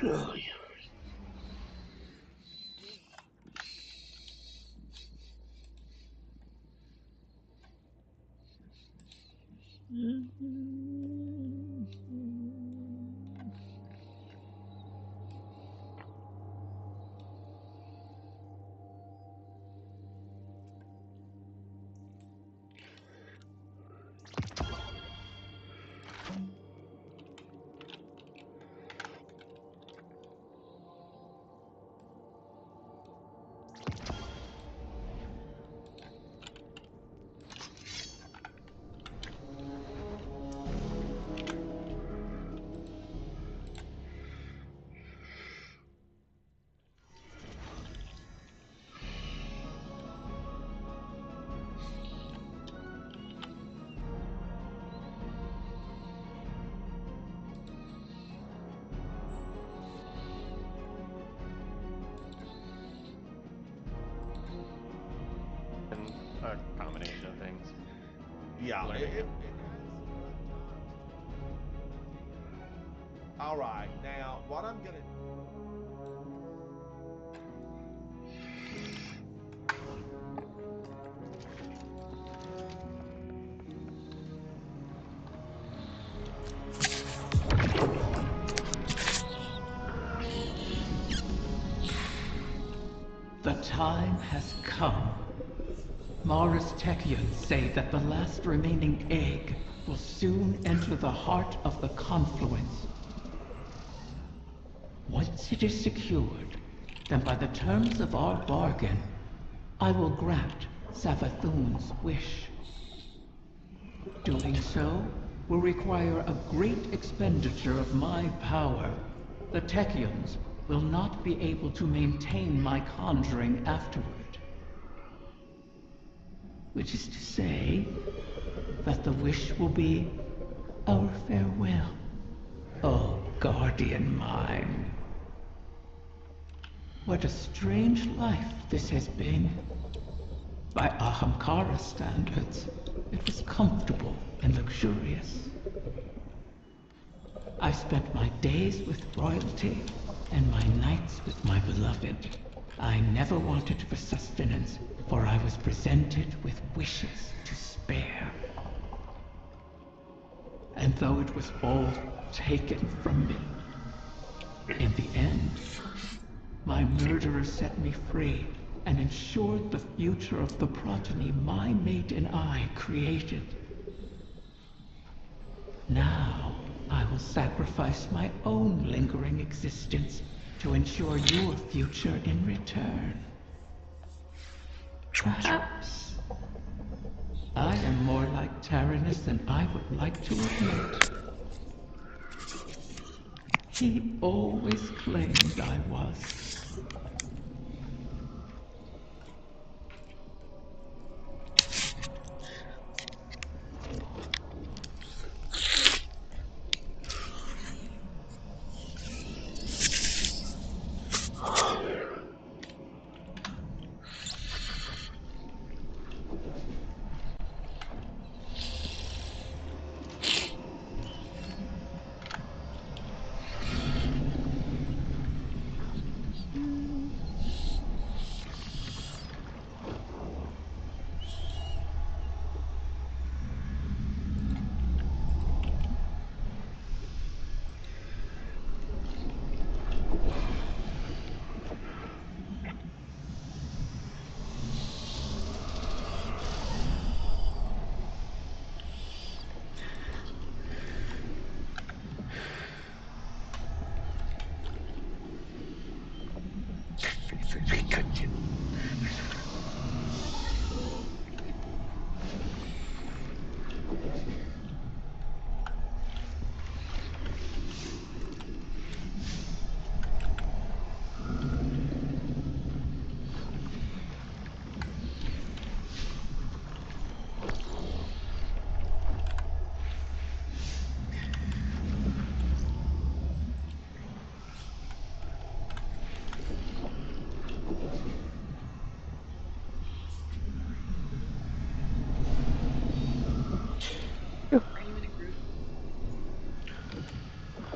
Oh, yeah. And a combination of things. Yeah. Learning. All right. Now, what I'm gonna. The time has come. Mars Techians say that the last remaining egg will soon enter the heart of the confluence. Once it is secured, then by the terms of our bargain, I will grant Savathun's wish. Doing so will require a great expenditure of my power. The Techians will not be able to maintain my conjuring afterward. Which is to say, that the wish will be our farewell. Oh, guardian mine. What a strange life this has been. By Ahamkara standards, it was comfortable and luxurious. I spent my days with royalty and my nights with my beloved. I never wanted for sustenance, for I was presented with wishes to spare. And though it was all taken from me, in the end, my murderer set me free and ensured the future of the progeny my mate and I created. Now, I will sacrifice my own lingering existence to ensure your future in return. Perhaps I am more like Taranis than I would like to admit. He always claimed I was.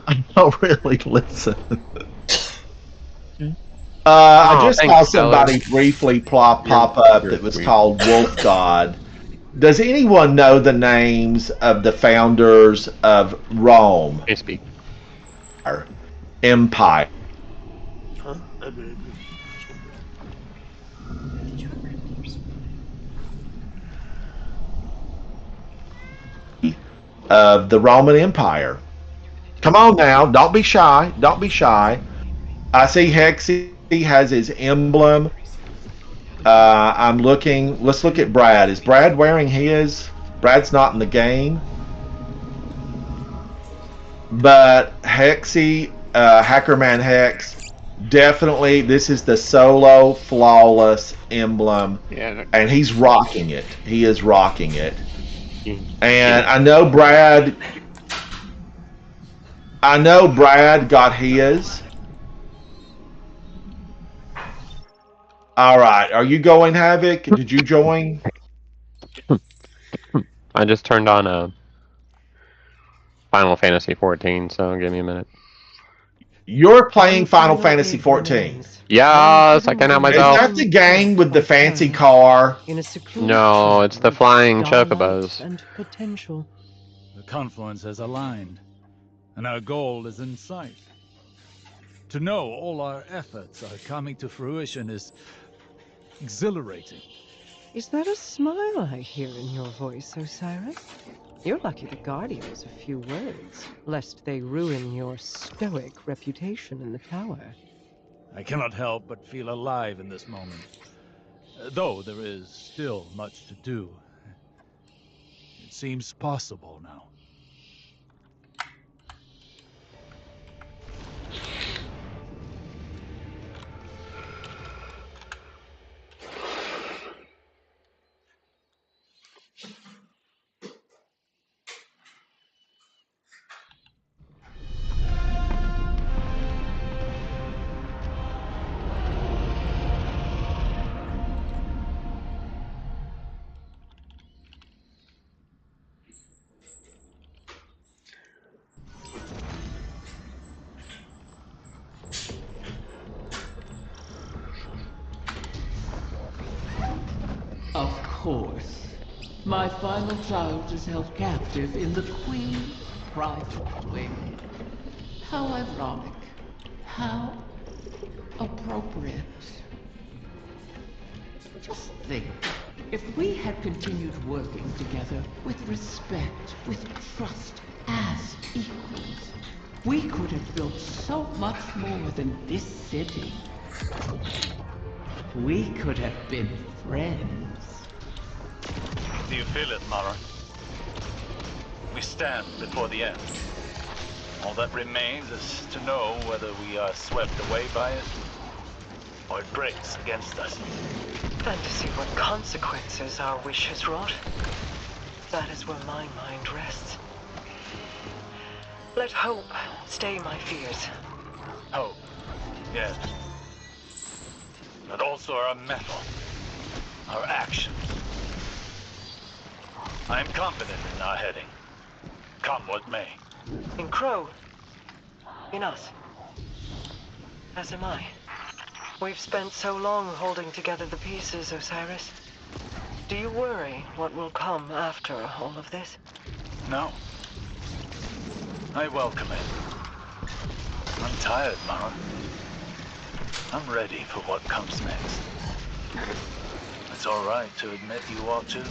I don't really listen. I Oh, just thanks, saw somebody Stellar. briefly pop up You're that was sweet. called Wolf God. Does anyone know the names of the founders of Rome Hey, speak. Empire? Of the Roman Empire. Come on now, don't be shy. Don't be shy. I see Hexy has his emblem. I'm looking. Let's look at Brad. Is Brad wearing his? Brad's not in the game. But Hexy, Hackerman Hex, definitely this is the solo flawless emblem. Yeah. And he's rocking it. He is rocking it. And Yeah. I know Brad got his. All right. Are you going, Havoc? Did you join? I just turned on Final Fantasy 14, so give me a minute. You're playing Final Fantasy 14. Yes, I can have Is myself. that the game with the fancy car? No, it's the flying chocobos. And potential. The confluence has aligned, and our goal is in sight. To know all our efforts are coming to fruition is exhilarating. Is that a smile I hear in your voice, Osiris? You're lucky the Guardian has a few words, lest they ruin your stoic reputation in the tower. I cannot help but feel alive in this moment, though there is still much to do. It seems possible now. Of course. My final child is held captive in the Queen's private wing. How ironic. How appropriate. Just think, if we had continued working together with respect, with trust, as equals, we could have built so much more than this city. We could have been friends. Do you feel it, Mara? We stand before the end. All that remains is to know whether we are swept away by it, or it breaks against us. And to see what consequences our wish has wrought. That is where my mind rests. Let hope stay my fears. Hope, yes. But also our mettle, our actions. I am confident in our heading, come what may. In Crow. In us. As am I. We've spent so long holding together the pieces, Osiris. Do you worry what will come after all of this? No. I welcome it. I'm tired, Mara. I'm ready for what comes next. It's all right to admit you are too.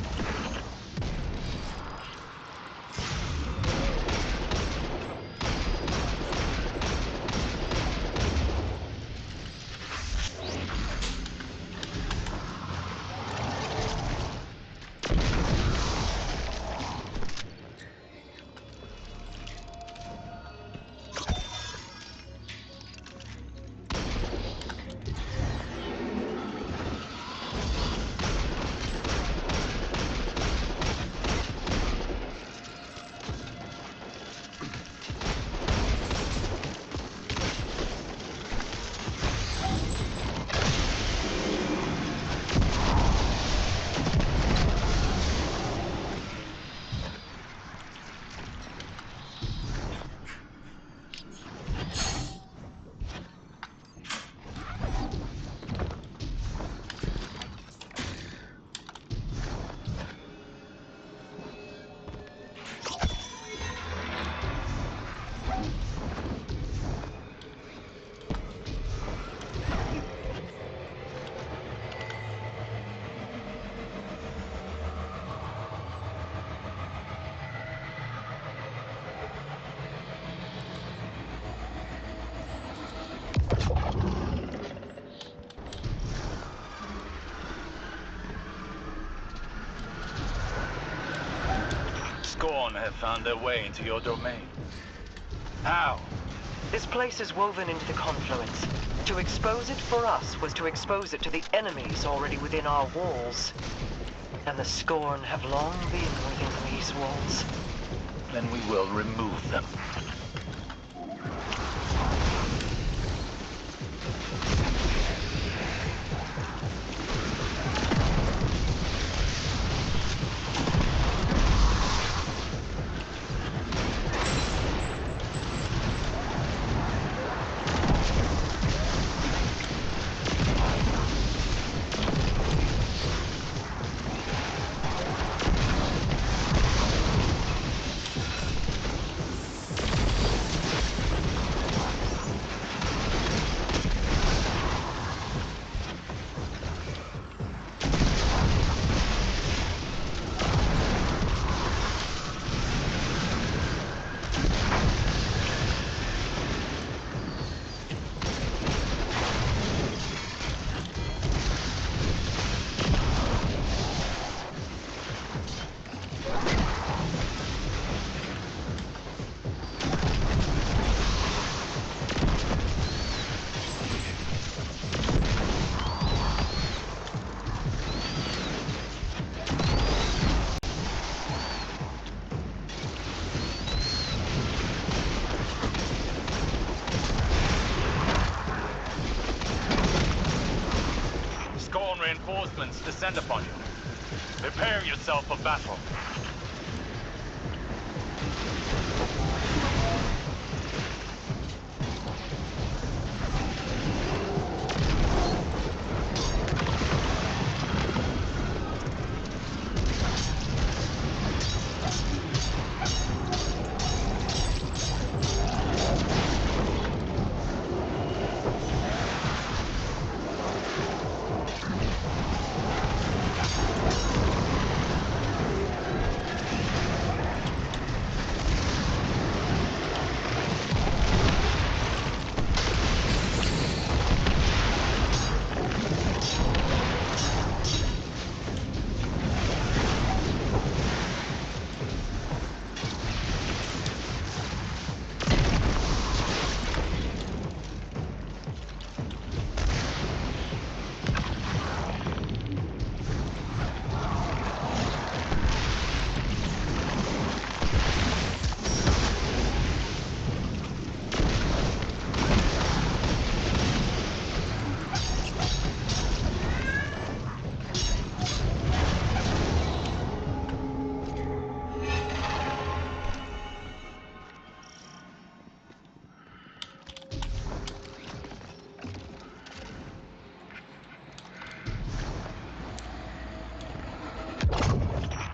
Scorn have found their way into your domain. How? This place is woven into the confluence. To expose it for us was to expose it to the enemies already within our walls. And the Scorn have long been within these walls. Then we will remove them. Scorn reinforcements descend upon you. Prepare yourself for battle.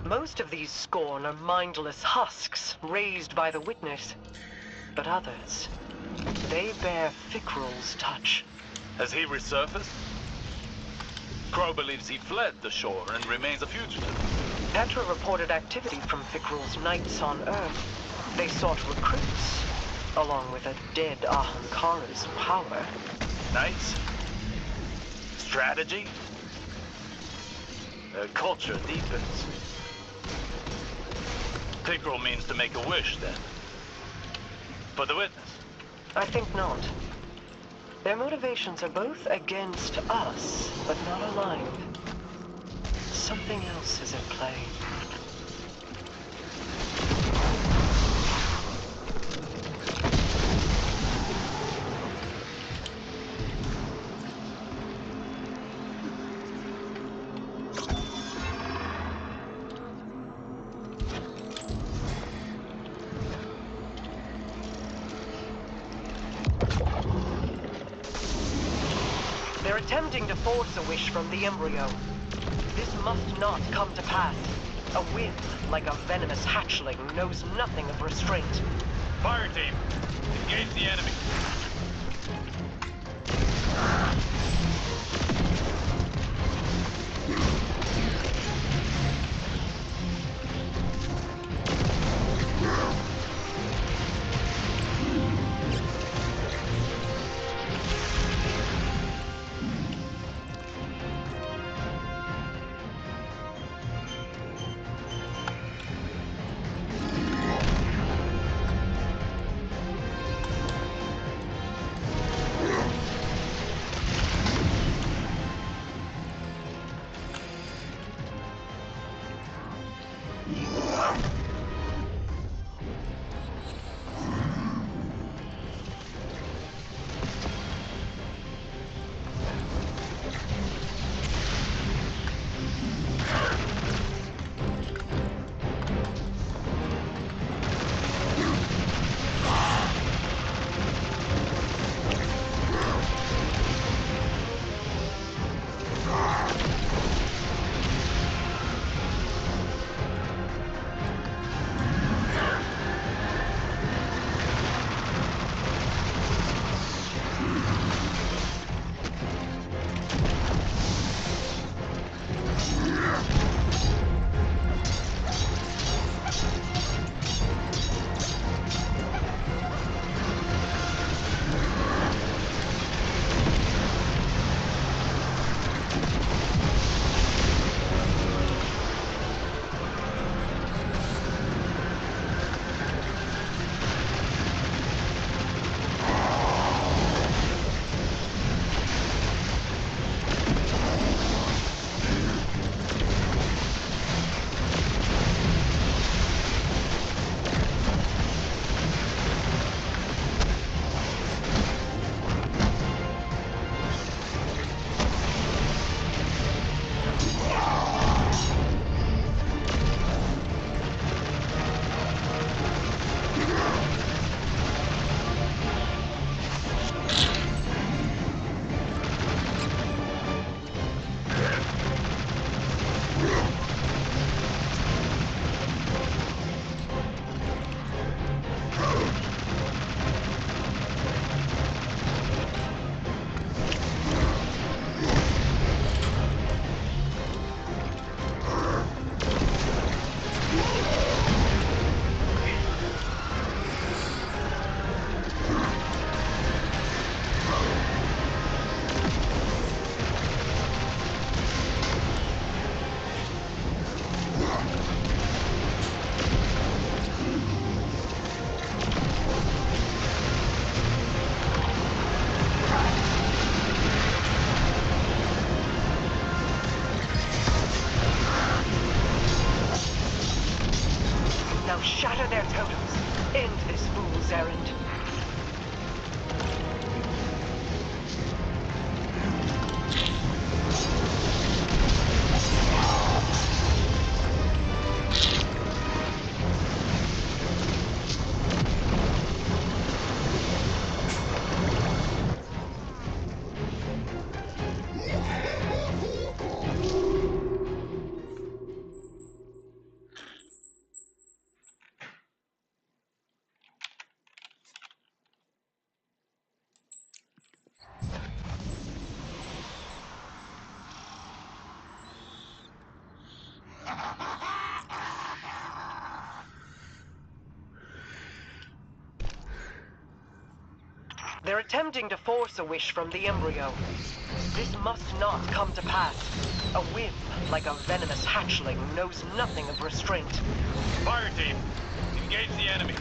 Most of these Scorn are mindless husks raised by the Witness. But others, they bear Fikrul's touch. Has he resurfaced? Crow believes he fled the shore and remains a fugitive. Petra reported activity from Fikrul's knights on Earth. They sought recruits, along with a dead Ahamkara's power. Knights? Strategy? Their culture deepens. Fikrul means to make a wish, then. For the Witness. I think not. Their motivations are both against us, but not aligned. Something else is at play. They're attempting to force a wish from the embryo. This must not come to pass. A whim, like a venomous hatchling, knows nothing of restraint. Fire team, engage the enemy. turtles. End this fool's errand. They're attempting to force a wish from the embryo. This must not come to pass. A whim, like a venomous hatchling, knows nothing of restraint. Fire team, engage the enemy.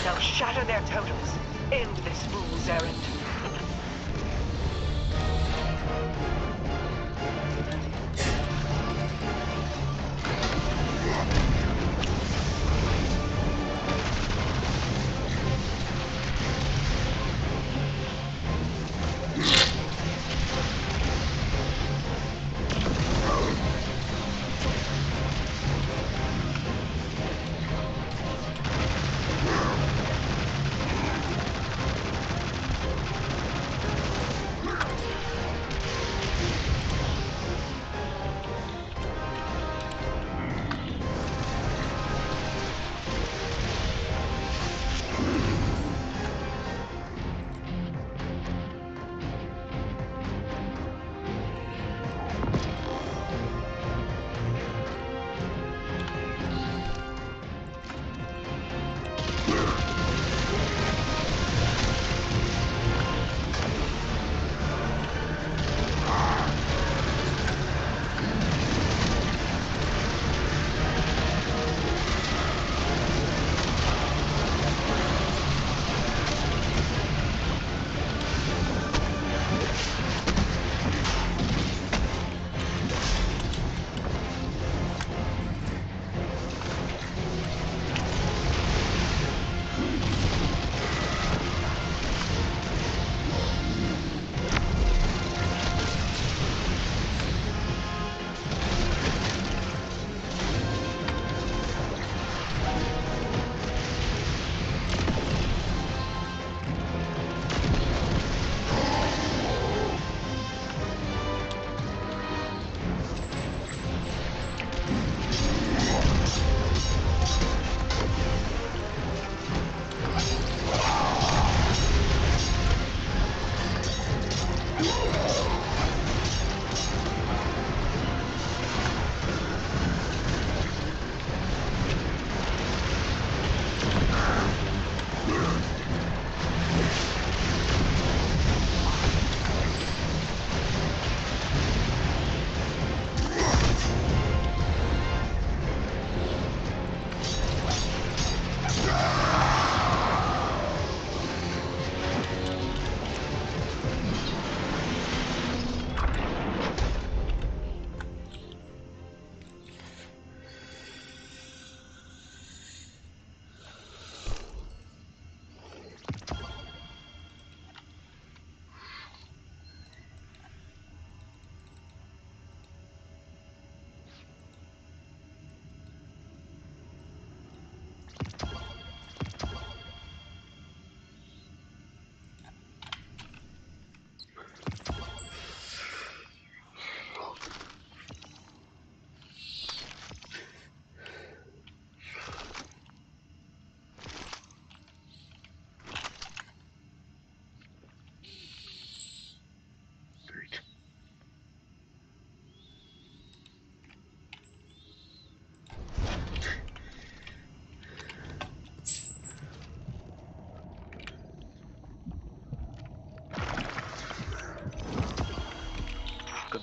Now shatter their totems. End this fool's errand.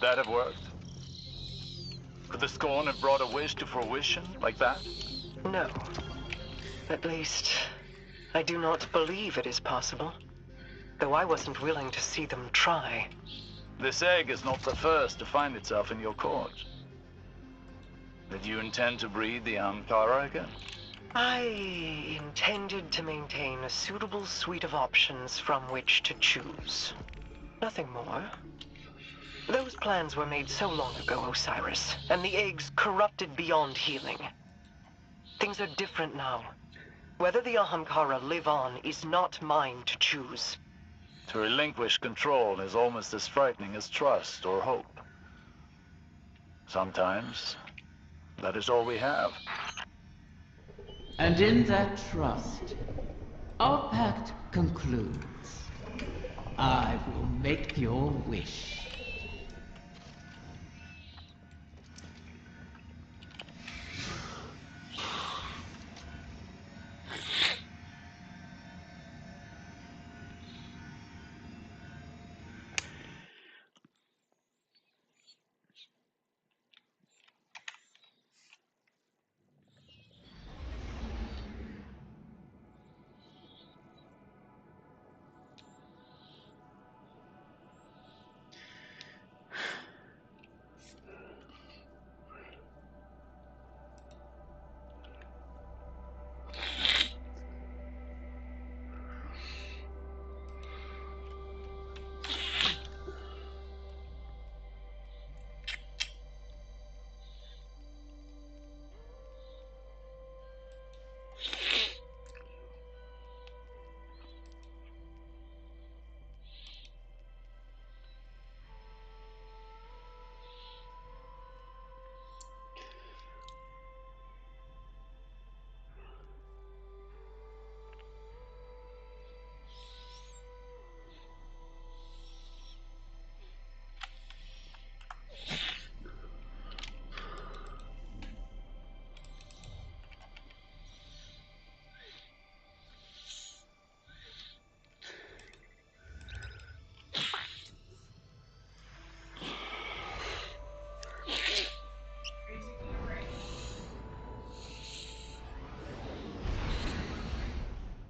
that have worked? Could the Scorn have brought a wish to fruition like that? No. At least, I do not believe it is possible. Though I wasn't willing to see them try. This egg is not the first to find itself in your court. Did you intend to breed the Ahamkara again? I intended to maintain a suitable suite of options from which to choose. Nothing more. Those plans were made so long ago, Osiris, and the eggs corrupted beyond healing. Things are different now. Whether the Ahamkara live on is not mine to choose. To relinquish control is almost as frightening as trust or hope. Sometimes, that is all we have. And in that trust, our pact concludes. I will make your wish.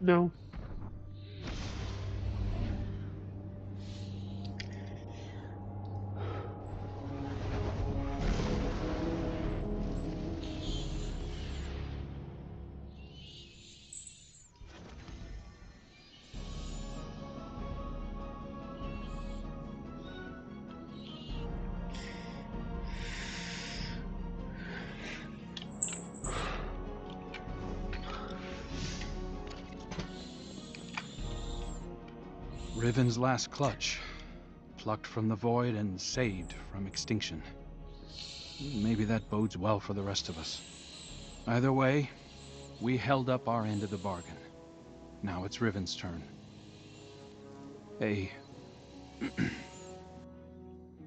No. Riven's last clutch, plucked from the void and saved from extinction. Maybe that bodes well for the rest of us. Either way, we held up our end of the bargain. Now it's Riven's turn. Hey,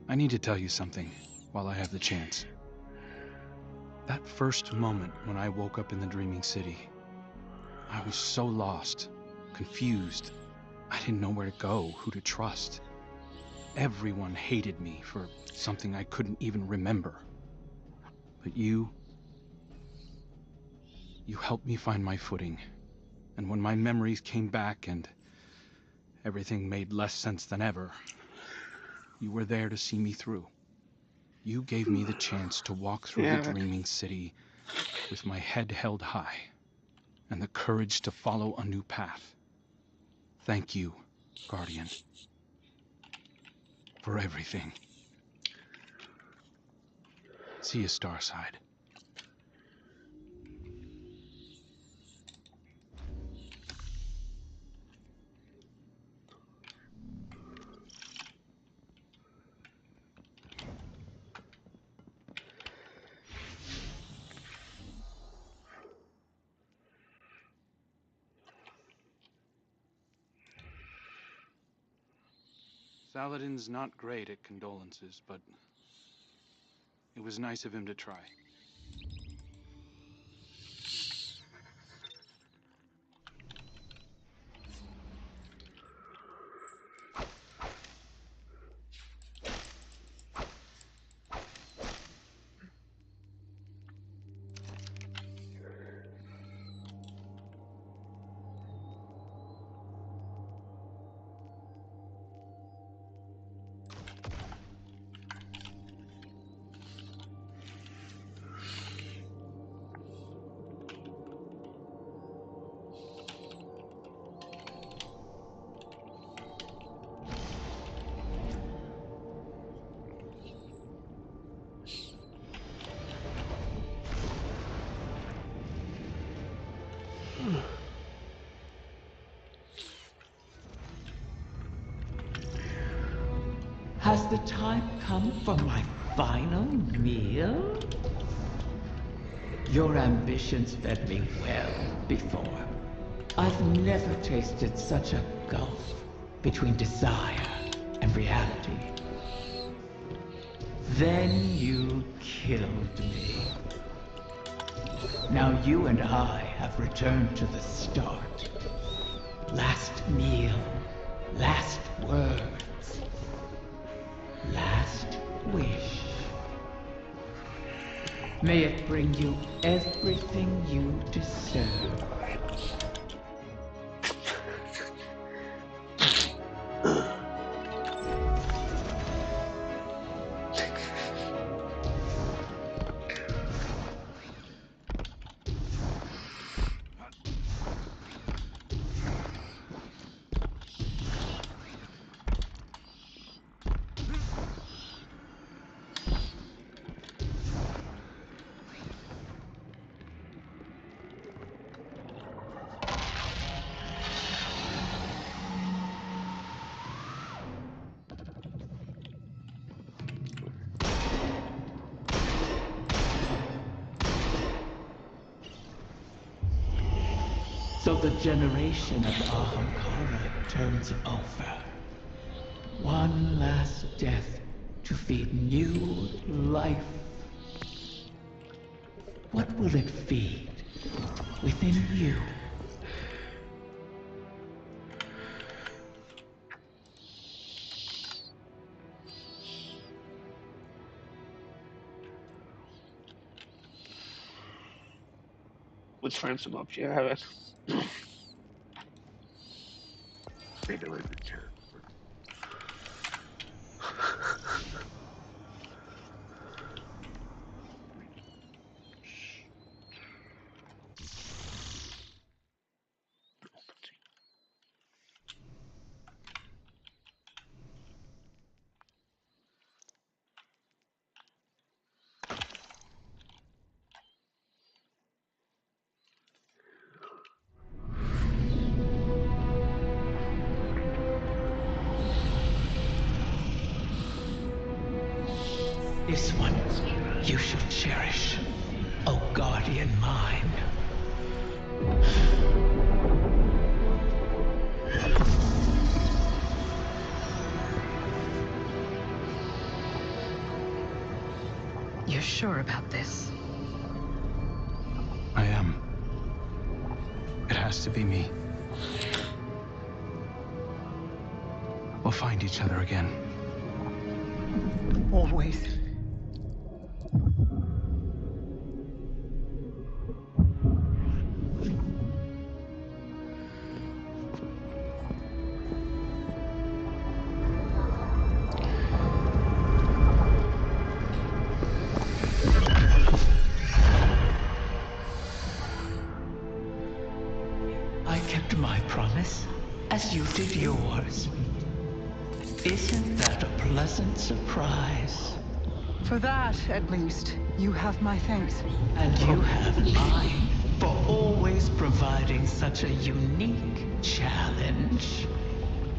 I need to tell you something while I have the chance. That first moment when I woke up in the Dreaming City, I was so lost, confused. I didn't know where to go, who to trust. Everyone hated me for something I couldn't even remember. But you helped me find my footing. And when my memories came back and everything made less sense than ever, you were there to see me through. You gave me the chance to walk through the Dreaming City with my head held high and the courage to follow a new path. Thank you, Guardian, for everything. See you, Starside. Saladin's not great at condolences, but it was nice of him to try. the time come for my final meal? Your ambitions fed me well before. I've never tasted such a gulf between desire and reality. Then you killed me. Now you and I have returned to the start. Last meal, last words, last wish. May it bring you everything you deserve. So the generation of Ahamkara turns over. One last death to feed new life. What will it feed within you? Which frames them up? Yeah, I have it. This one you should cherish, O guardian mine. You're sure about this? I am. It has to be me. We'll find each other again. Always. I kept my promise, as you did yours. Isn't that a pleasant surprise? For that, at least, you have my thanks. And you have mine for always providing such a unique challenge.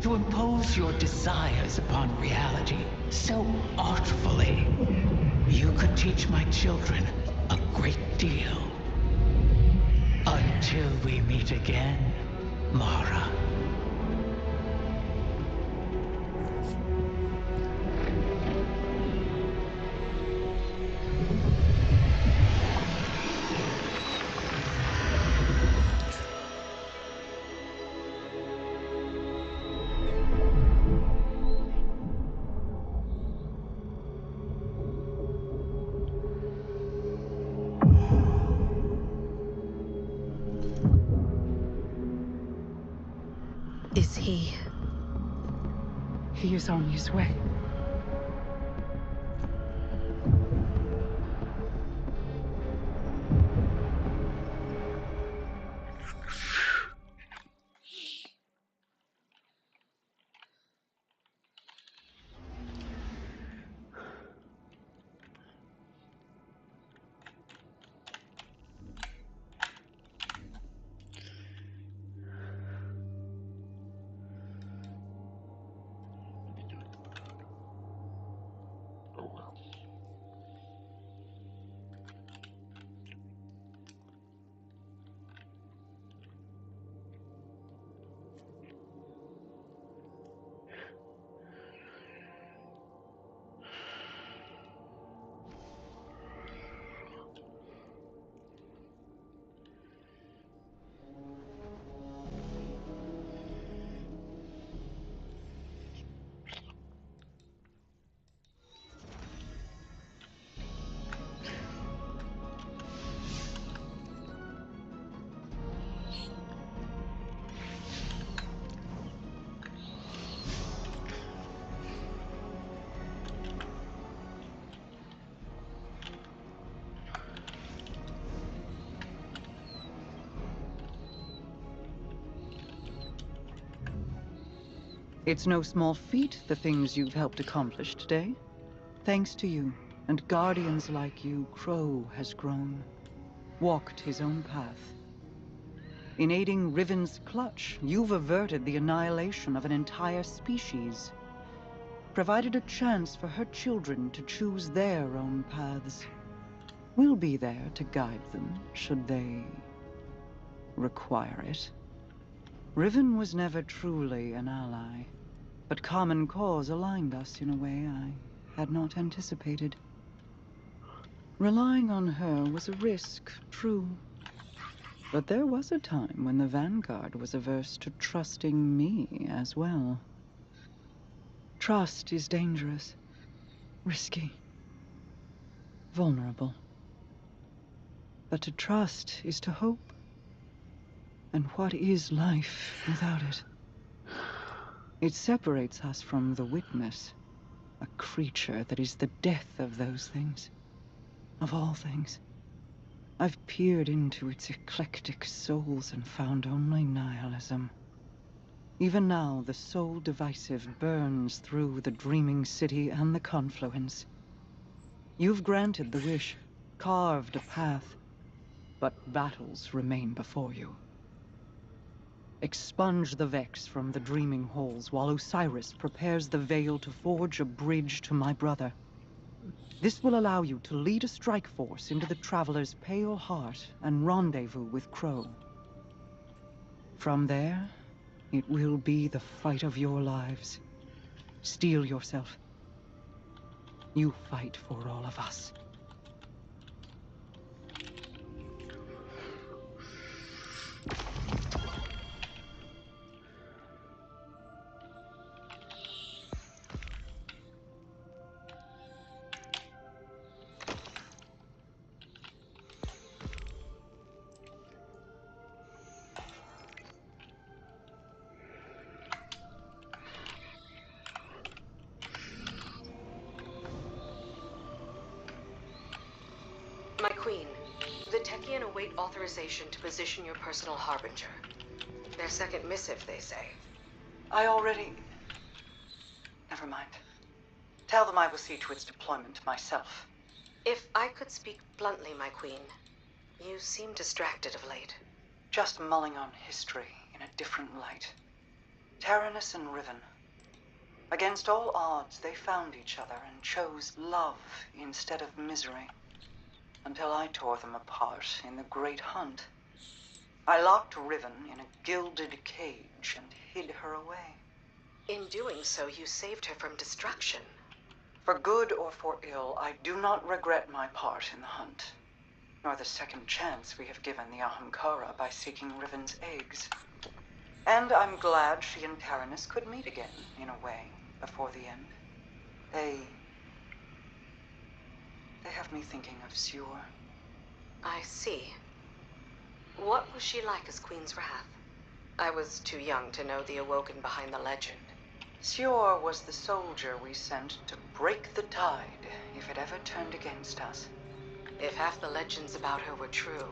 To impose your desires upon reality so artfully. You could teach my children a great deal. Until we meet again, Mara. Is he? He is on his way. It's no small feat, the things you've helped accomplish today. Thanks to you, and guardians like you, Crow has grown, walked his own path. In aiding Riven's clutch, you've averted the annihilation of an entire species, provided a chance for her children to choose their own paths. We'll be there to guide them, should they require it. Riven was never truly an ally, but common cause aligned us in a way I had not anticipated. Relying on her was a risk, true. But there was a time when the Vanguard was averse to trusting me as well. Trust is dangerous, risky, vulnerable. But to trust is to hope. And what is life without it? It separates us from the Witness, a creature that is the death of those things, of all things. I've peered into its eclectic souls and found only nihilism. Even now, the soul divisive burns through the dreaming city and the confluence. You've granted the wish, carved a path, but battles remain before you. Expunge the Vex from the dreaming halls while Osiris prepares the veil to forge a bridge to my brother. This will allow you to lead a strike force into the Traveler's pale heart and rendezvous with Crow. From there, it will be the fight of your lives. Steel yourself. You fight for all of us. My queen, the Techien await authorization to position your personal harbinger. Their second missive, they say. I already... Never mind. Tell them I will see to its deployment myself. If I could speak bluntly, my queen, you seem distracted of late. Just mulling on history in a different light. Taranis and Riven. Against all odds, they found each other and chose love instead of misery. Until I tore them apart in the Great Hunt. I locked Riven in a gilded cage and hid her away. In doing so, you saved her from destruction. For good or for ill, I do not regret my part in the hunt, nor the second chance we have given the Ahamkara by seeking Riven's eggs. And I'm glad she and Taranis could meet again, in a way, before the end. They have me thinking of Sior. I see. What was she like as Queen's Wrath? I was too young to know the Awoken behind the legend. Sior was the soldier we sent to break the tide if it ever turned against us. If half the legends about her were true,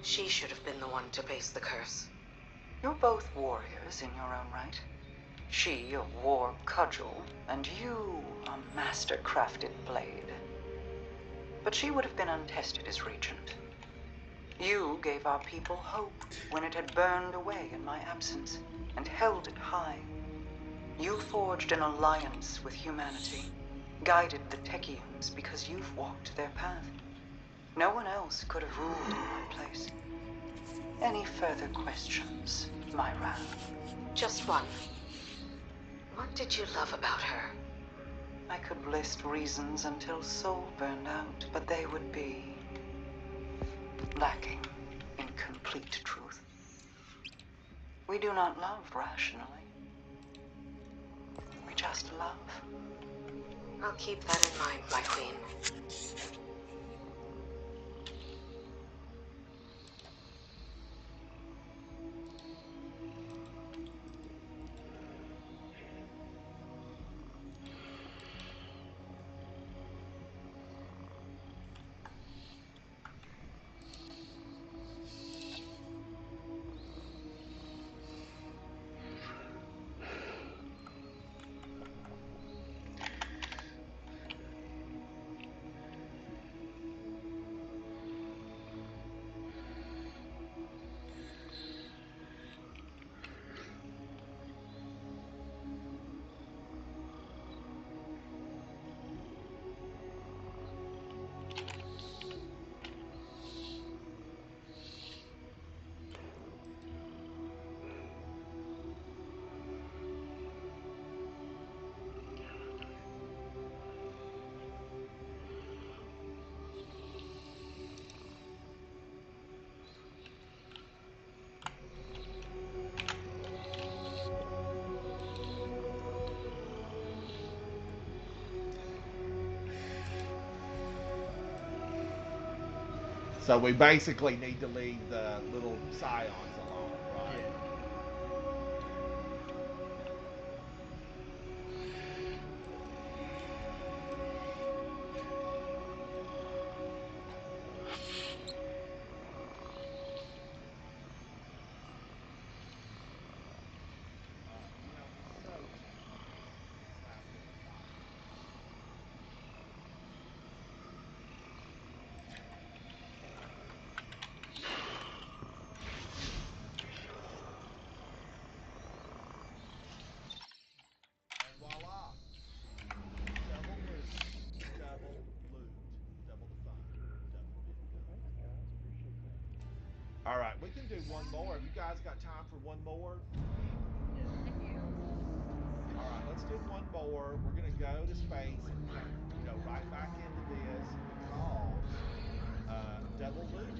she should have been the one to face the curse. You're both warriors in your own right. She, a war cudgel, and you, a master-crafted blade. But she would have been untested as regent. You gave our people hope when it had burned away in my absence, and held it high. You forged an alliance with humanity, guided the Techeuns because you've walked their path. No one else could have ruled in my place. Any further questions, Myra? Just one. What did you love about her? I could list reasons until soul burned out, but they would be lacking in complete truth. We do not love rationally. We just love. I'll keep that in mind, my queen. So we basically need to leave the little scions alone, right? And voila. Double loot. Double loot. Double the fun. Double video. All right, we can do one more. Have you guys got time for one more? All right, let's do one more. We're gonna go to space and go right back into this because double loot.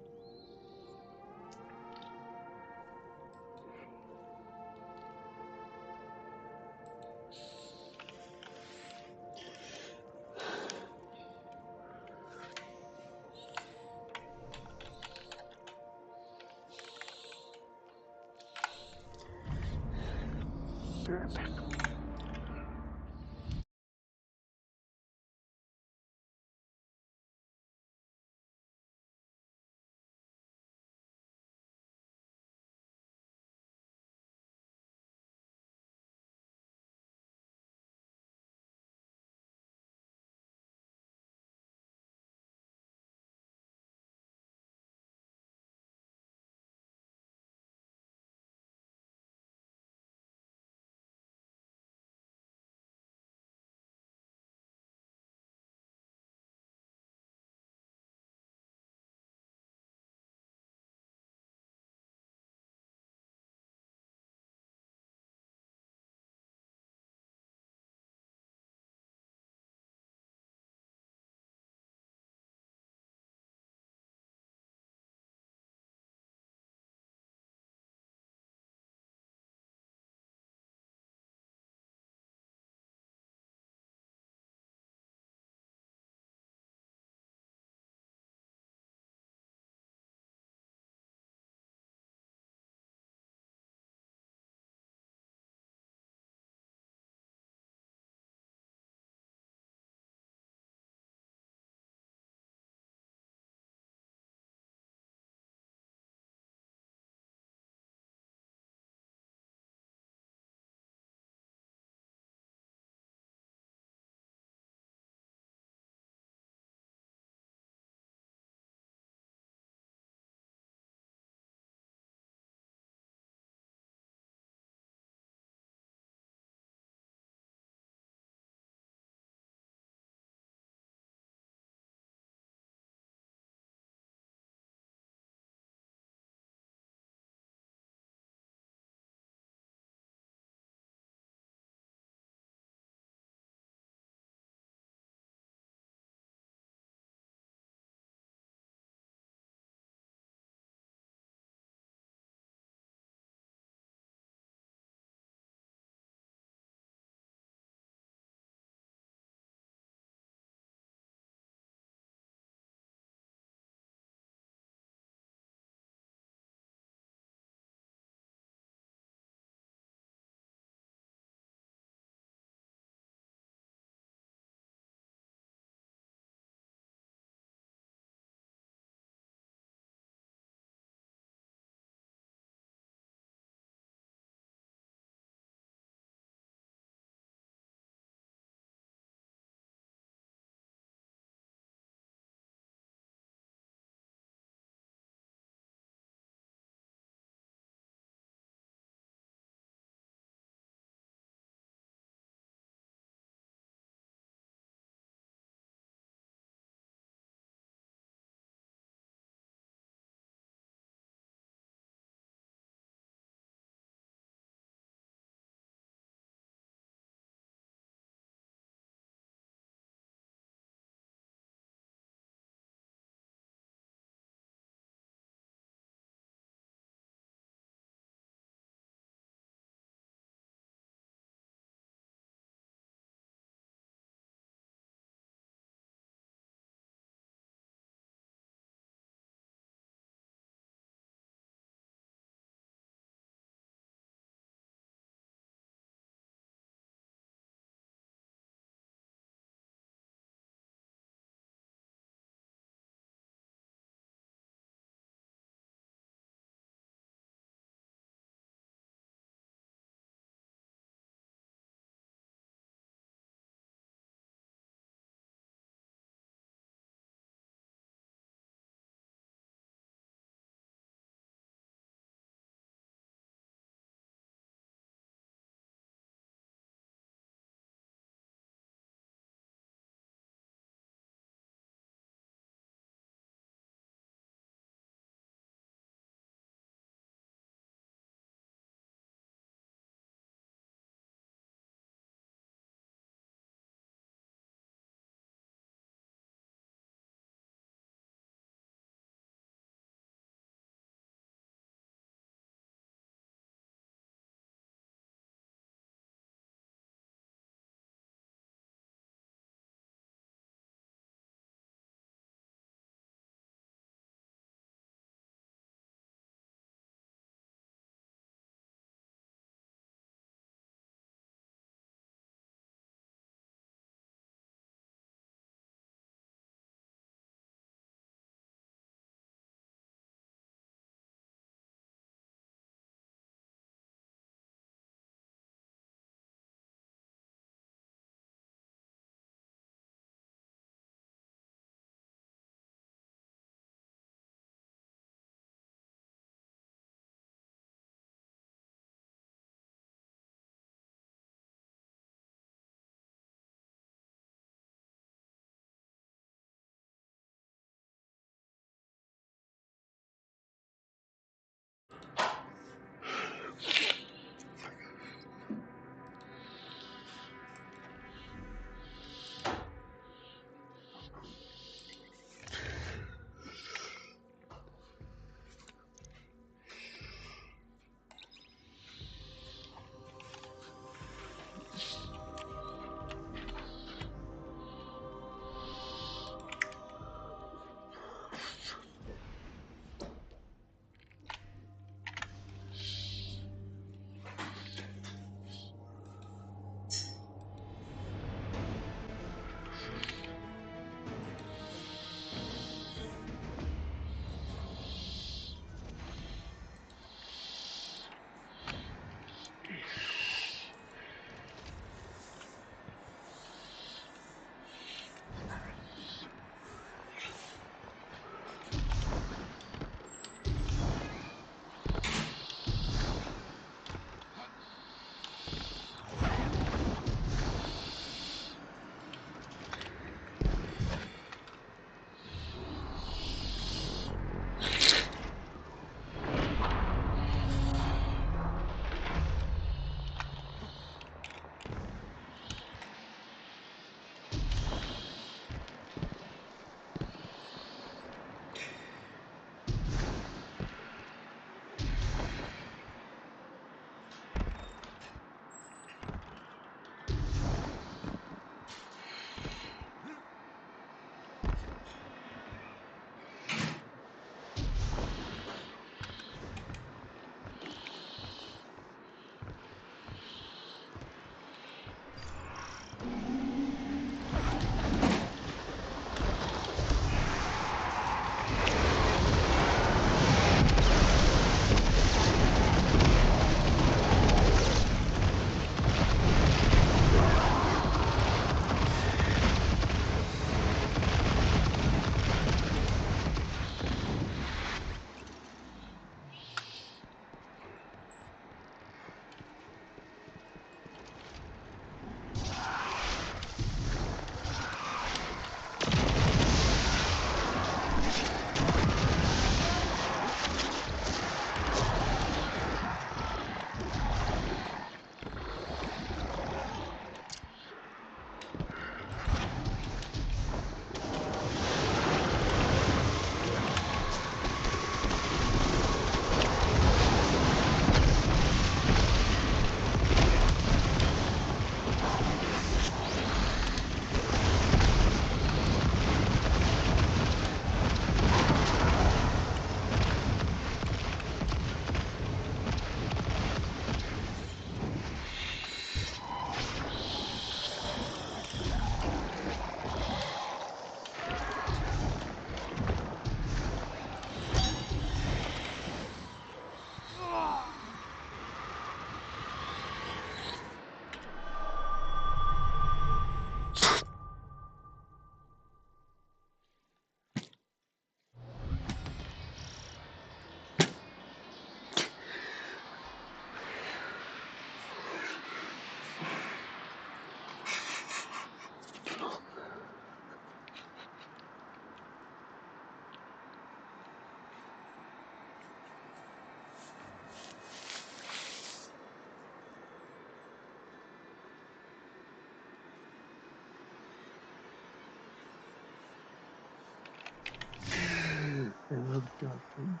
Nothing.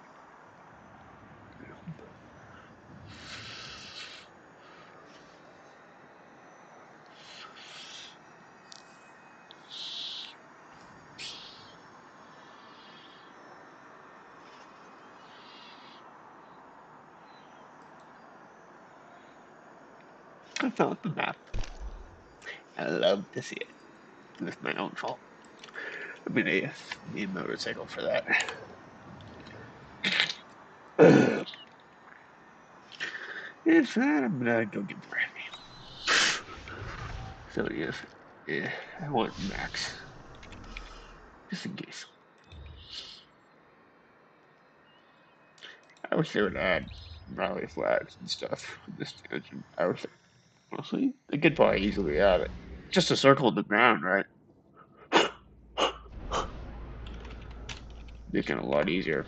I found the map. I love to see it. It's my own fault. I mean, I need a motorcycle for that. It's fine. I'm gonna go get the brand new. So yes, yeah, I want Max, just in case. I wish they would add rally flags and stuff in this dungeon. I wish, honestly, they could probably easily add it. Just a circle in the ground, right? Make it a lot easier.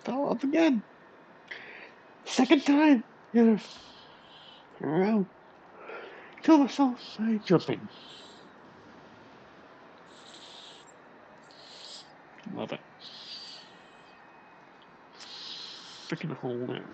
fell off again. Second time in a row. Kill myself by jumping. Love it. Freaking hole there.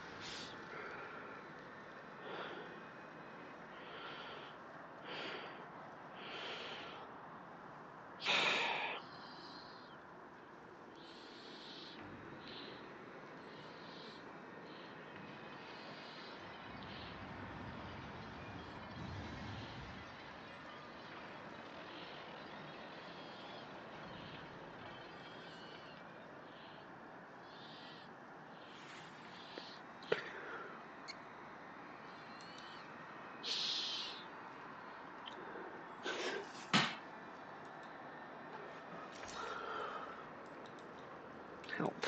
Help.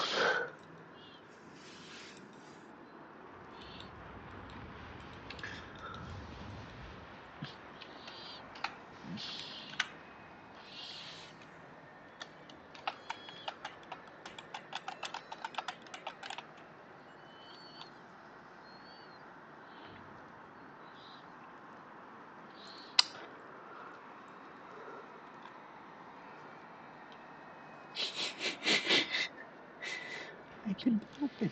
I couldn't help it.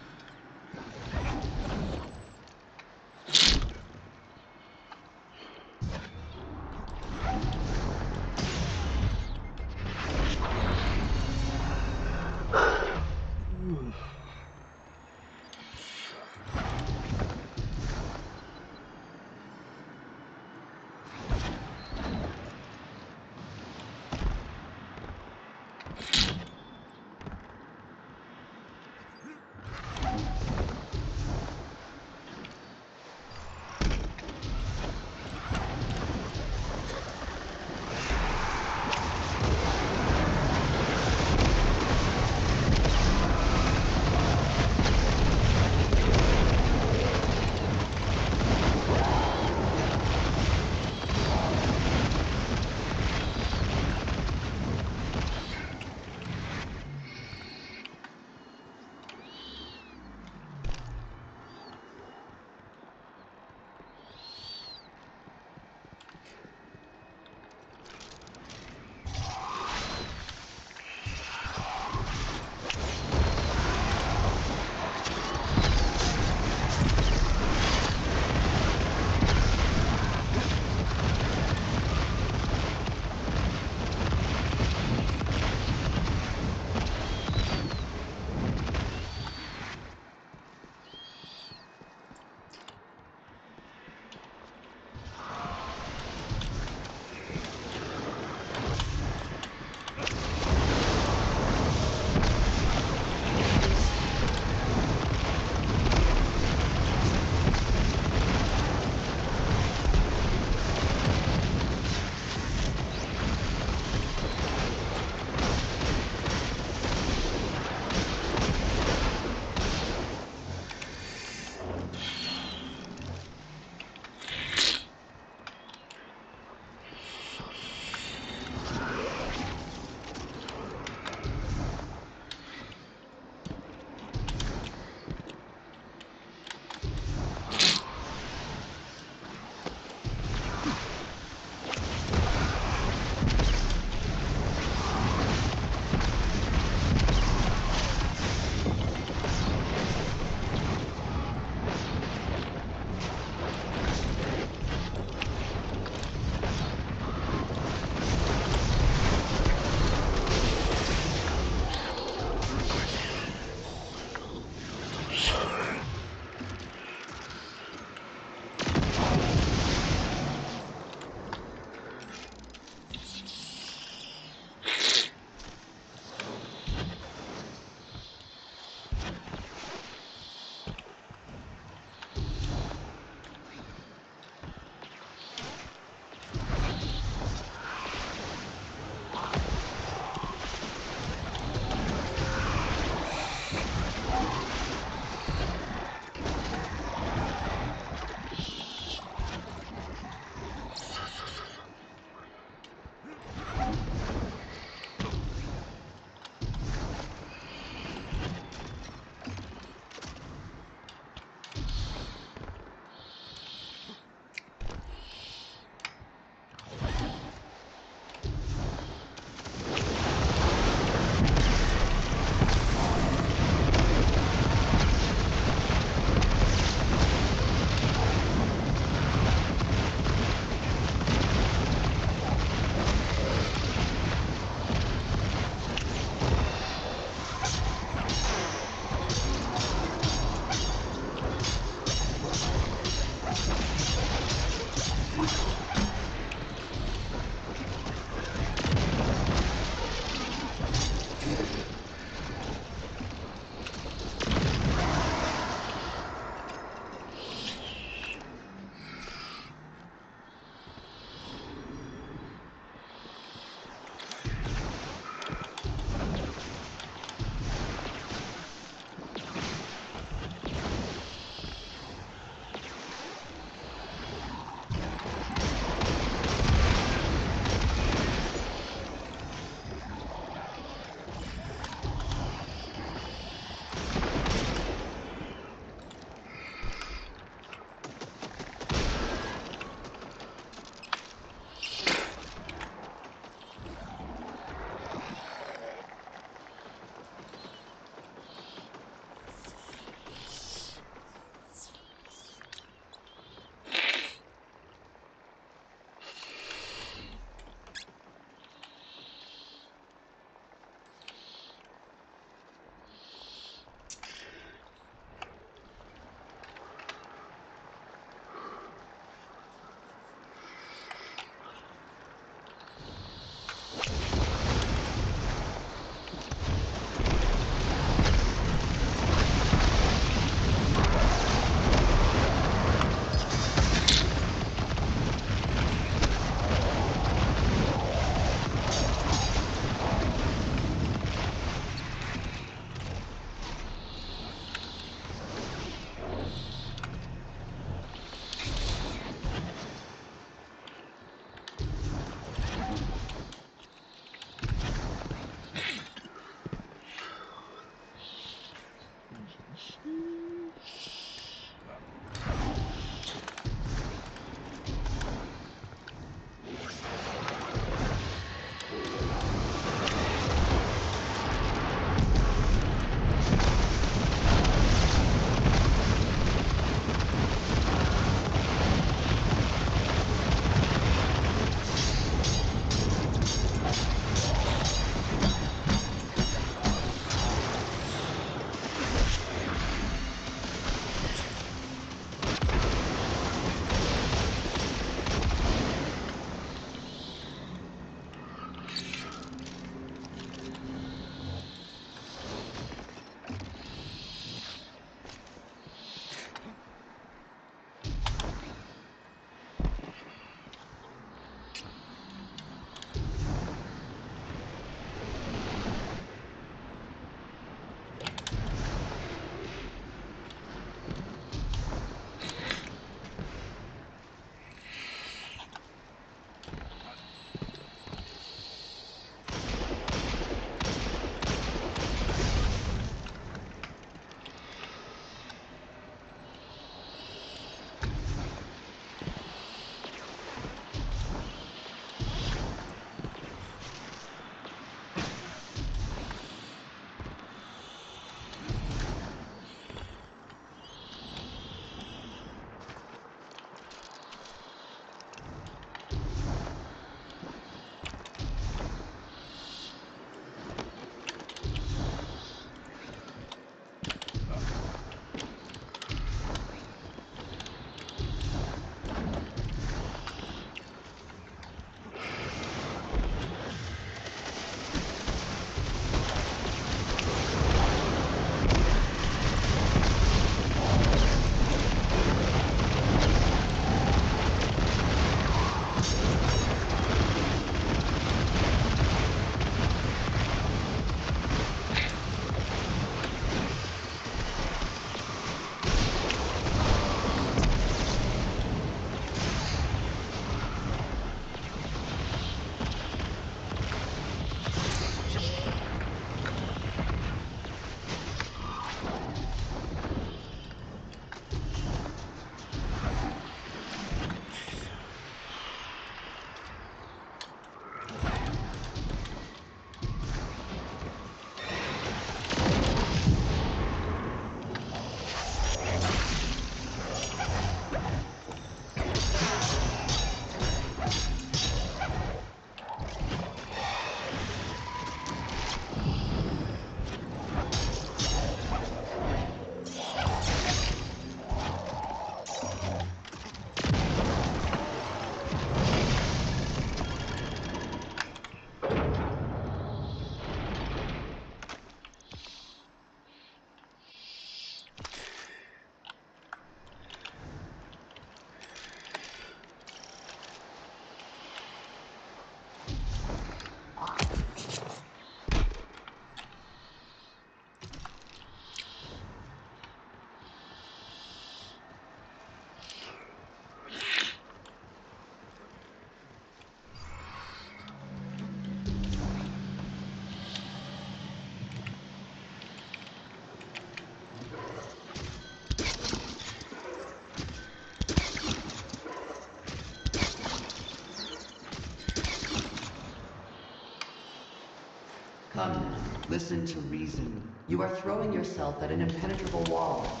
Come now, listen to reason. You are throwing yourself at an impenetrable wall.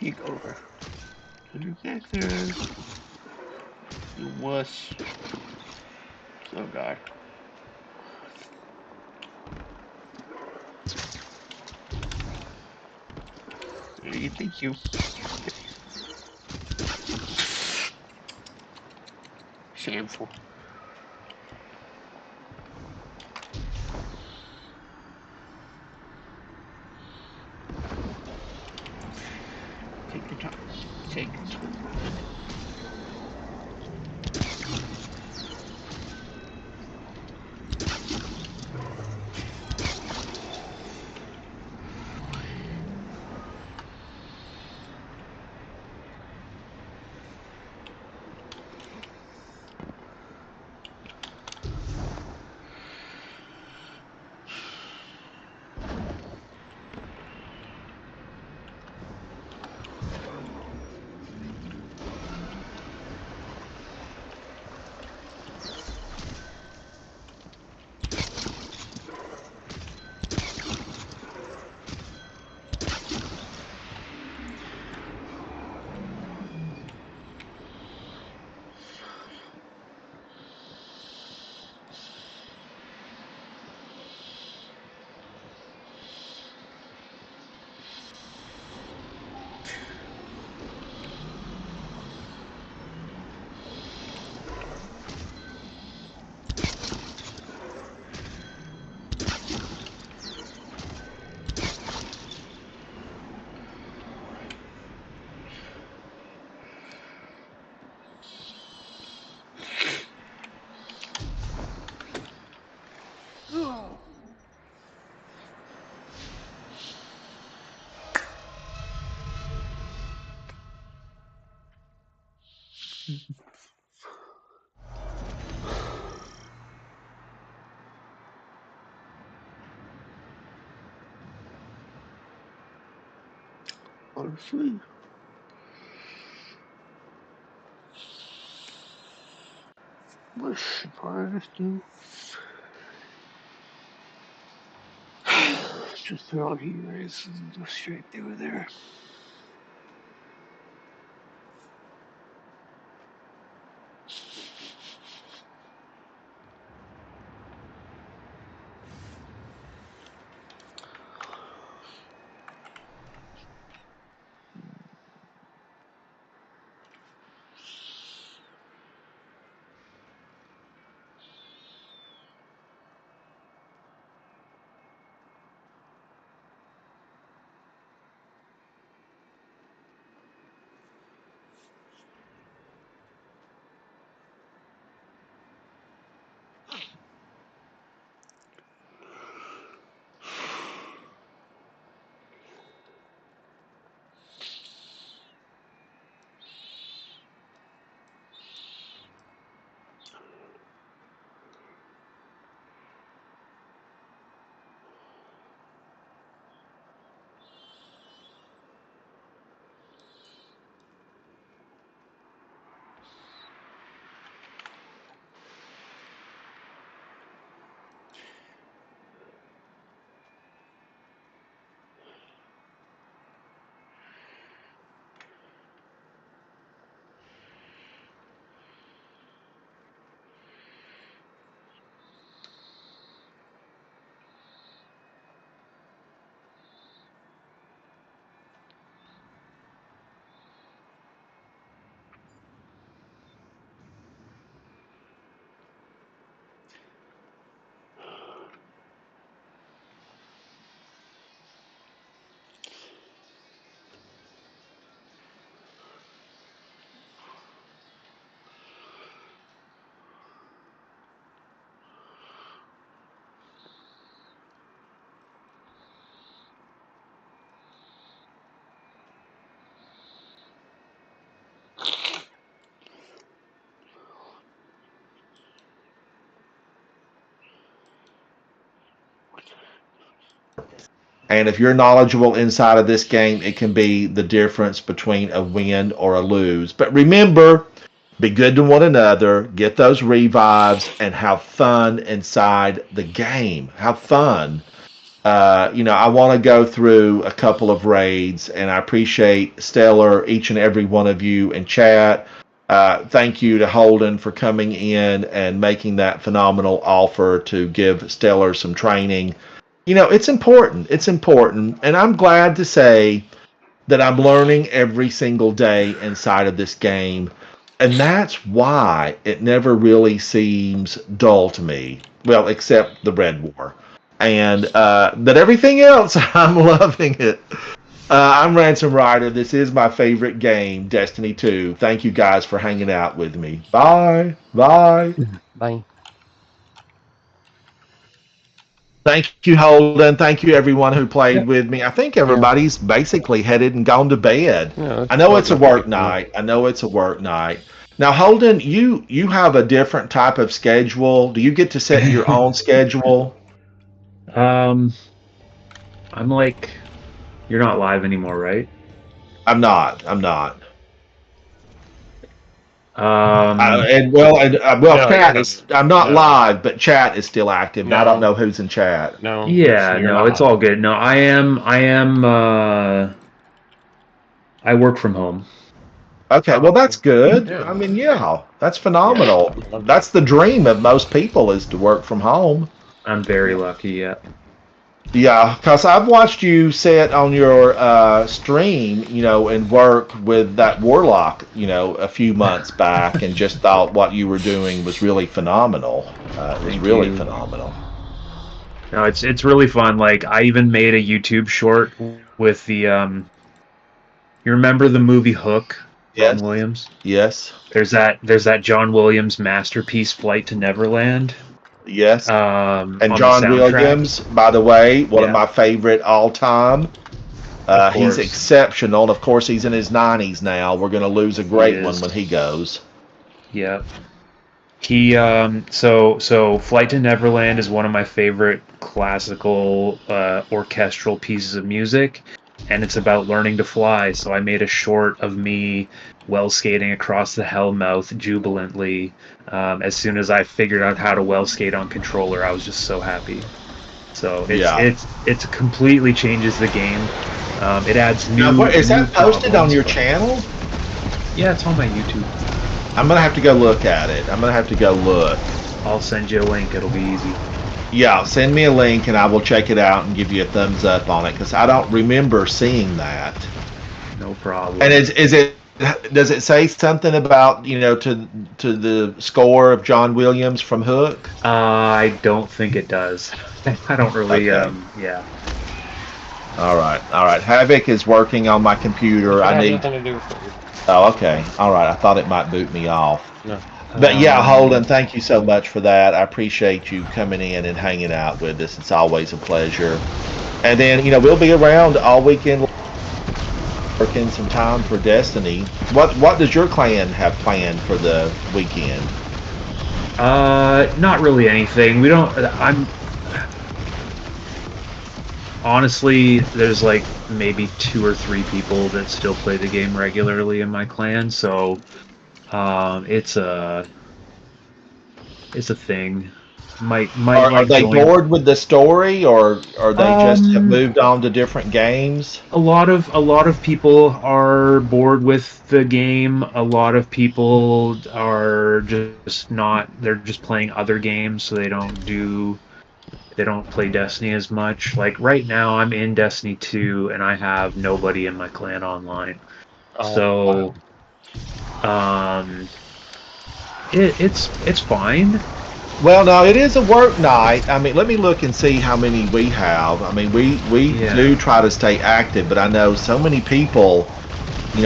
peek over. So you're back there. You wuss. Oh god. Thank you. Shameful. Take your time. Take your time. Honestly, what should I just do? Just throw on heat rays and go straight through there. And if you're knowledgeable inside of this game, it can be the difference between a win or a lose. But remember, be good to one another, get those revives, and have fun inside the game. Have fun. I want to go through a couple of raids, and I appreciate Stellar, each and every one of you in chat. Thank you to Holden for coming in and making that phenomenal offer to give Stellar some training. It's important. It's important. And I'm glad to say that I'm learning every single day inside of this game. And that's why it never really seems dull to me. Well, except the Red War. And but everything else, I'm loving it. I'm Ransom Rider. This is my favorite game, Destiny 2. Thank you guys for hanging out with me. Bye. Bye. Bye. Thank you, Holden. Thank you, everyone who played with me. I think everybody's basically headed and gone to bed. Yeah, I know it's a work night. Now, Holden, you have a different type of schedule. Do you get to set your own schedule? I'm like, you're not live anymore, right? I'm not. No, chat is. I'm not live, but chat is still active. No. I don't know who's in chat. No. Yeah, no, it's all good. No, I am. I work from home. Okay, well that's good. Yeah. I mean, that's phenomenal. That's the dream of most people, is to work from home. I'm very lucky. Yeah. Yeah, because I've watched you sit on your stream, and work with that Warlock, a few months back, and just thought what you were doing was really phenomenal. It was really phenomenal. No, it's really fun. Like, I even made a YouTube short with the you remember the movie Hook? Yes. John Williams? Yes. There's that John Williams masterpiece, Flight to Neverland. Yes. And And John Williams, by the way, one of my favorite all time. He's exceptional. And of course, he's in his 90s now. We're going to lose a great one when he goes. Yeah. He so Flight to Neverland is one of my favorite classical orchestral pieces of music, and it's about learning to fly. So I made a short of me well skating across the Hellmouth jubilantly. As soon as I figured out how to well skate on controller, I was just so happy. So it completely changes the game. It adds new. Now, is that posted on your channel? Yeah, it's on my YouTube. I'm gonna have to go look at it. I'll send you a link. It'll be easy. Yeah, send me a link and I will check it out and give you a thumbs up on it, because I don't remember seeing that. No problem. And does it say something about, to the score of John Williams from Hook? I don't think it does. I don't really. Yeah. All right. Havoc is working on my computer. I need. nothing to do with it. Oh, okay. All right. I thought it might boot me off. No. But yeah, Holden, thank you so much for that. I appreciate you coming in and hanging out with us. It's always a pleasure. And then, we'll be around all weekend, working some time for Destiny. What does your clan have planned for the weekend? Not really anything. We don't. Honestly, there's like maybe 2 or 3 people that still play the game regularly in my clan, so it's a thing. Are they bored with the story, or they just have moved on to different games? A lot of people are bored with the game. A lot of people are just not. They're just playing other games, so they don't play Destiny as much. Like right now, I'm in Destiny 2, and I have nobody in my clan online. It's fine. Well, no, it is a work night. I mean, let me look and see how many we have. I mean, we do try to stay active, but I know so many people, we've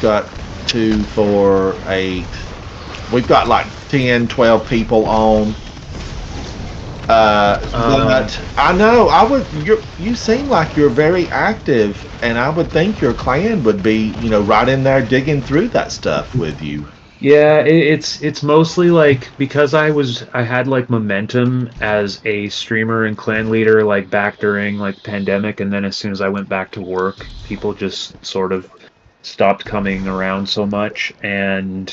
got 2, 4, 8. We've got like 10, 12 people on. But I know you seem like you're very active, and I would think your clan would be, right in there digging through that stuff with you. Yeah, it's mostly like because I had like momentum as a streamer and clan leader like back during like pandemic, and then as soon as I went back to work, people just sort of stopped coming around so much, and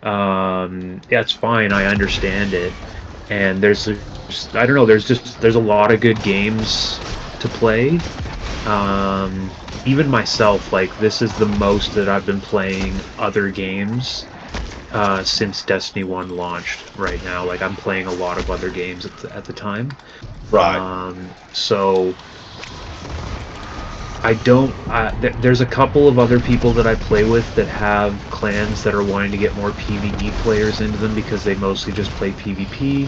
it's fine, I understand it. and there's I don't know, there's a lot of good games to play. Even myself, like, this is the most that I've been playing other games since Destiny 1 launched right now. Like, I'm playing a lot of other games at the time. Right. So I don't. There's a couple of other people that I play with that have clans that are wanting to get more PvE players into them because they mostly just play PvP.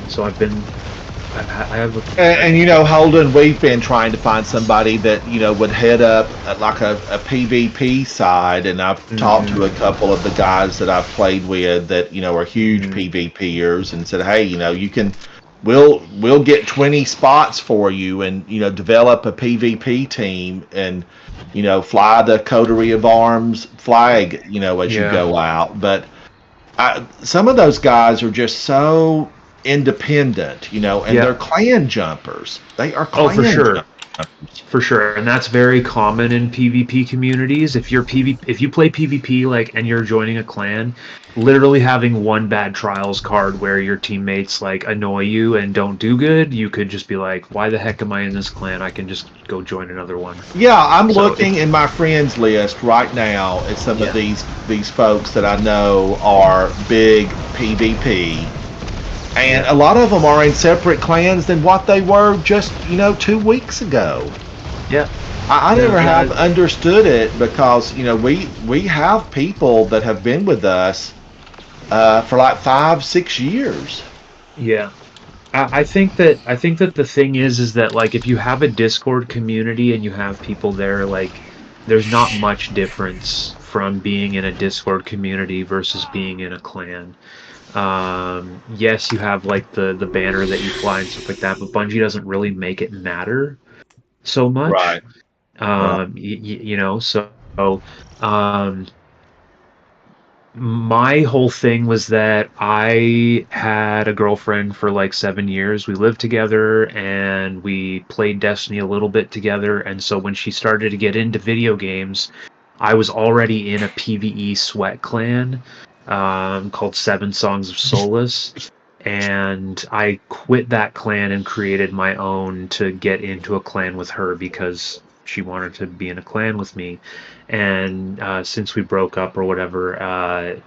So I have a... And you know, Holden, we've been trying to find somebody that, you know, would head up like a PvP side, and I've talked to a couple of the guys that I've played with that, you know, are huge PvPers, and said, hey, you know, you can, we'll get 20 spots for you, and, you know, develop a PvP team, and, you know, fly the Coterie of Arms flag, you know, as you go out. But some of those guys are just so independent, you know, and they're clan jumpers. They are clan jumpers. For sure, and that's very common in PvP communities. If you play PvP, like, and you're joining a clan, literally having one bad trials card where your teammates like annoy you and don't do good, you could just be like, why the heck am I in this clan? I can just go join another one. Yeah, I'm looking in my friends list right now at some of these folks that I know are big PvP. And a lot of them are in separate clans than what they were just, you know, 2 weeks ago. Yeah. I never have understood it because, you know, we have people that have been with us for like 5-6 years. Yeah. I think that the thing is that, like, if you have a Discord community and you have people there, like, there's not much difference from being in a Discord community versus being in a clan. Yes, you have like the banner that you fly and stuff like that, but Bungie doesn't really make it matter so much. Right. You know, so my whole thing was that I had a girlfriend for like 7 years. We lived together and we played Destiny a little bit together, and so when she started to get into video games, I was already in a PvE sweat clan called Seven Songs of Solace, and I quit that clan and created my own to get into a clan with her because she wanted to be in a clan with me. And since we broke up or whatever, I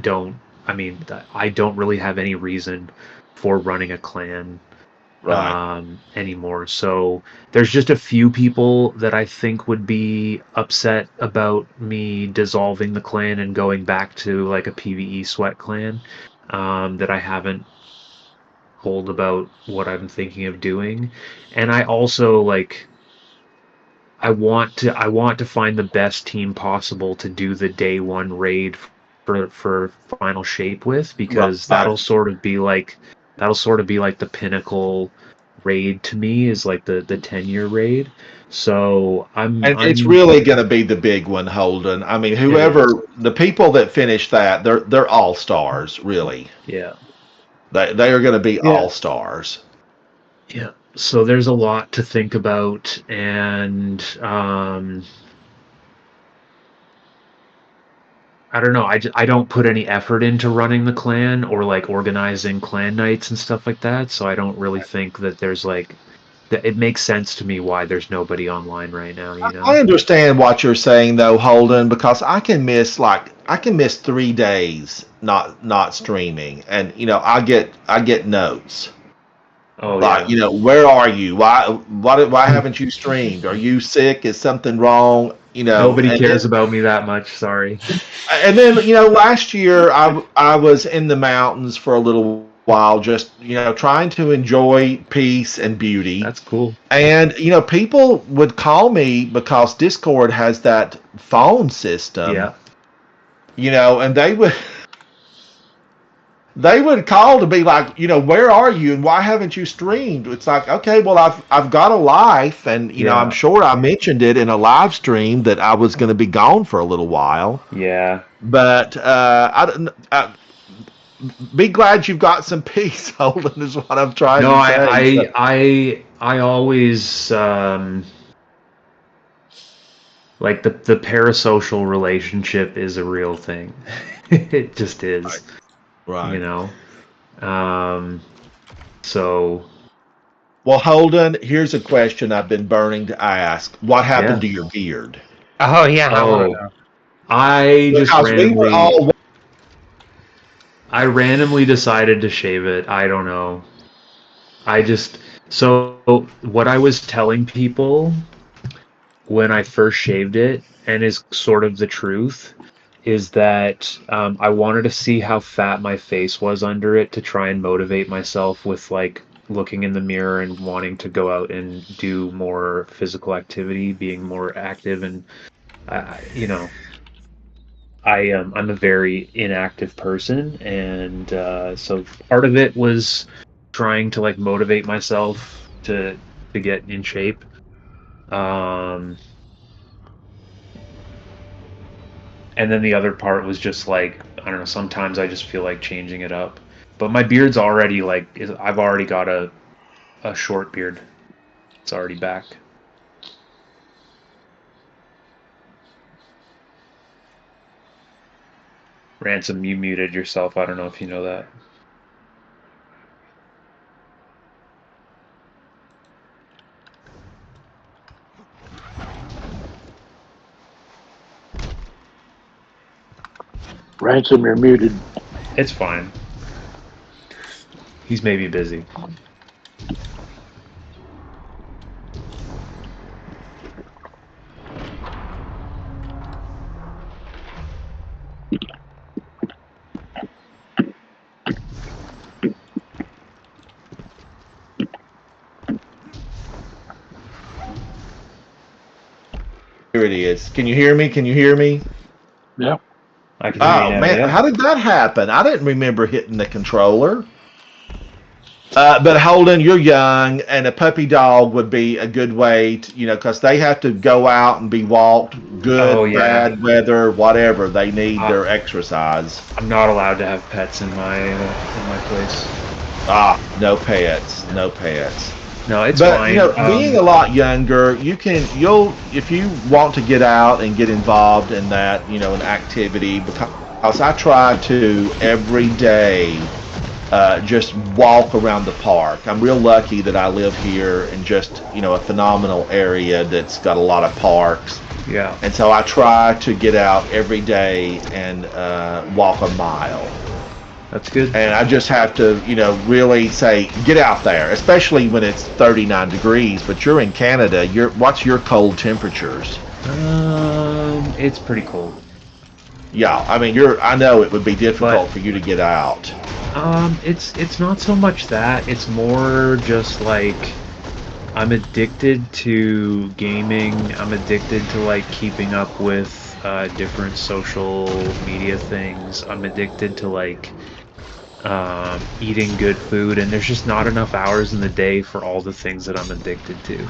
don't really have any reason for running a clan anymore. So there's just a few people that I think would be upset about me dissolving the clan and going back to like a PvE sweat clan that I haven't told about what I'm thinking of doing. And I also like I want to find the best team possible to do the day one raid for Final Shape with, because that'll sort of be like the pinnacle raid to me, is like the 10-year raid. So it's really going to be the big one, Holden. I mean, the people that finish that, they're all stars, really. Yeah. They are going to be all stars. Yeah. So there's a lot to think about, and I don't know. I don't put any effort into running the clan or like organizing clan nights and stuff like that. So I don't really think that there's like that. It makes sense to me why there's nobody online right now. You know. I understand what you're saying though, Holden, because I can miss 3 days not streaming, and you know I get notes. Oh, like, you know, where are you? Why haven't you streamed? Are you sick? Is something wrong? You know, nobody cares about me that much. Sorry. And then, you know, last year I was in the mountains for a little while, just, you know, trying to enjoy peace and beauty. That's cool. And, you know, people would call me because Discord has that phone system. Yeah. You know, and they would call to be like, you know, where are you and why haven't you streamed? It's like, okay, well, I've got a life, and you know, I'm sure I mentioned it in a live stream that I was going to be gone for a little while. Yeah. But be glad you've got some peace, Holden, is what I'm trying to say. I always like the parasocial relationship is a real thing. It just is. Right. You know, So, Well, Holden, here's a question I've been burning to ask. What happened to your beard? Oh yeah, I want to know. I just Because we were all I randomly decided to shave it. I don't know. So what I was telling people when I first shaved it, and is sort of the truth, is that I wanted to see how fat my face was under it to try and motivate myself with like looking in the mirror and wanting to go out and do more physical activity, being more active, and I'm a very inactive person, and so part of it was trying to like motivate myself to get in shape. And then the other part was just like, I don't know, sometimes I just feel like changing it up. But my beard's already like, I've already got a short beard. It's already back. Ransom, you muted yourself. I don't know if you know that. Ransom, you're muted. It's fine. He's maybe busy. Here it is. Can you hear me? Can you hear me? Yeah. I can hear you now, man, yeah. how did that happen? I didn't remember hitting the controller. But Holden, you're young, and a puppy dog would be a good way to, because they have to go out and be walked, good, bad weather, whatever. They need their exercise. I'm not allowed to have pets in my place. No pets, no pets. No, it's but, fine. Being a lot younger, if you want to get out and get involved in that, an activity, because I try to every day just walk around the park. I'm real lucky that I live here in just, a phenomenal area that's got a lot of parks. Yeah. And so I try to get out every day and walk a mile. That's good. And I just have to, really say, get out there, especially when it's 39 degrees. But you're in Canada. What's your cold temperatures? It's pretty cold. Yeah, I mean, I know it would be difficult for you to get out. It's not so much that. It's more just like I'm addicted to gaming. I'm addicted to like keeping up with different social media things. I'm addicted to like eating good food, and there's just not enough hours in the day for all the things that I'm addicted to.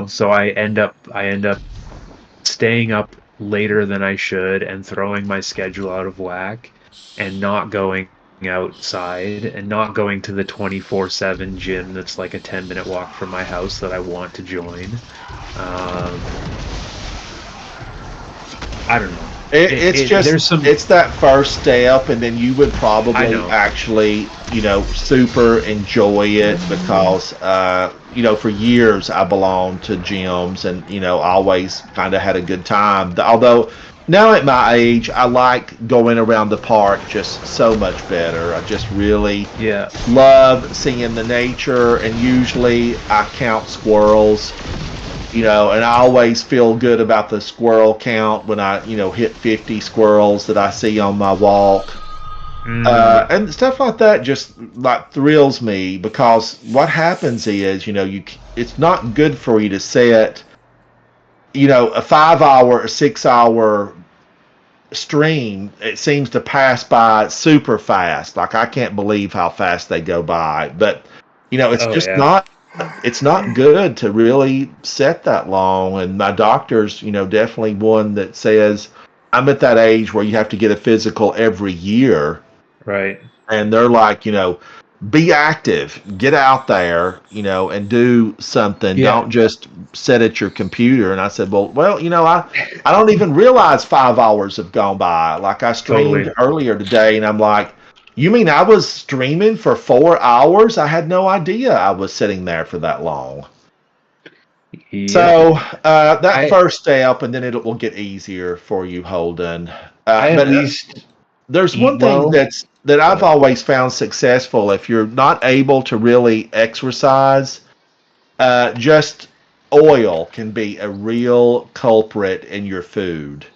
So I end up staying up later than I should and throwing my schedule out of whack and not going outside and not going to the 24/7 gym that's like a 10-minute walk from my house that I want to join. I don't know. It's that first step, and then you would probably actually, super enjoy it because, for years I belonged to gyms and, always kind of had a good time. Although now at my age, I like going around the park just so much better. I just really love seeing the nature, and usually I count squirrels. And I always feel good about the squirrel count when I, hit 50 squirrels that I see on my walk. And stuff like that just like thrills me, because what happens is, it's not good for you to sit, a 5-hour or 6-hour stream. It seems to pass by super fast. Like, I can't believe how fast they go by, but it's not good to really sit that long. And my doctor's, definitely one that says I'm at that age where you have to get a physical every year. Right. And they're like, be active, get out there, and do something. Yeah. Don't just sit at your computer. And I said, well, I don't even realize 5 hours have gone by. Like I streamed Totally. earlier today, and I'm like, you mean I was streaming for 4 hours? I had no idea I was sitting there for that long. Yep. So that first step, and then it will get easier for you, Holden. I But at least there's eat one thing well. that I've always found successful. If you're not able to really exercise, just oil can be a real culprit in your food.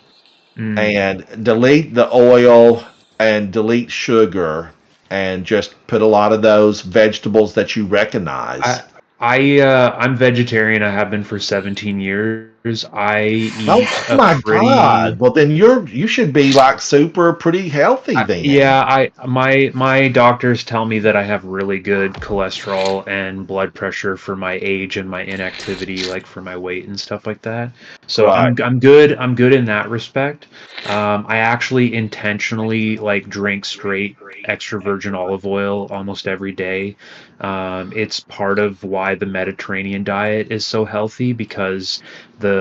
And delete the oil and delete sugar and just put a lot of those vegetables that you recognize. I'm vegetarian. I have been for 17 years. I eat Oh my God! Well, then you should be like super pretty healthy then. Yeah, my doctors tell me that I have really good cholesterol and blood pressure for my age and my inactivity, like for my weight and stuff like that. So Right. I'm good. I'm good in that respect. I actually intentionally like drink straight extra virgin olive oil almost every day. It's part of why the Mediterranean diet is so healthy because the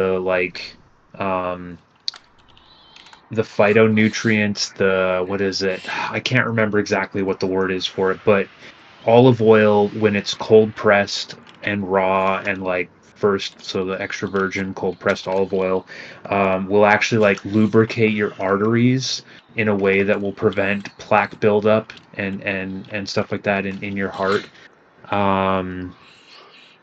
the phytonutrients, what is it? I can't remember exactly what the word is for it, but olive oil when it's cold pressed and raw and like first, so the extra virgin cold pressed olive oil will actually like lubricate your arteries in a way that will prevent plaque buildup and stuff like that in your heart.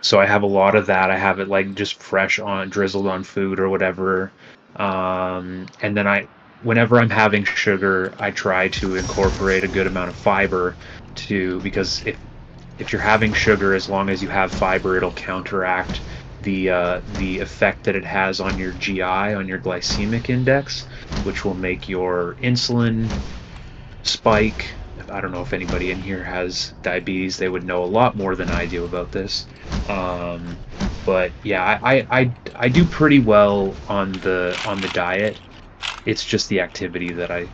So I have a lot of that. I have it like just fresh on drizzled on food or whatever. And then whenever I'm having sugar, I try to incorporate a good amount of fiber because if you're having sugar, as long as you have fiber, it'll counteract the effect that it has on your GI, on your glycemic index, which will make your insulin spike. I don't know if anybody in here has diabetes. They would know a lot more than I do about this. But yeah, I do pretty well on the diet. It's just the activity that I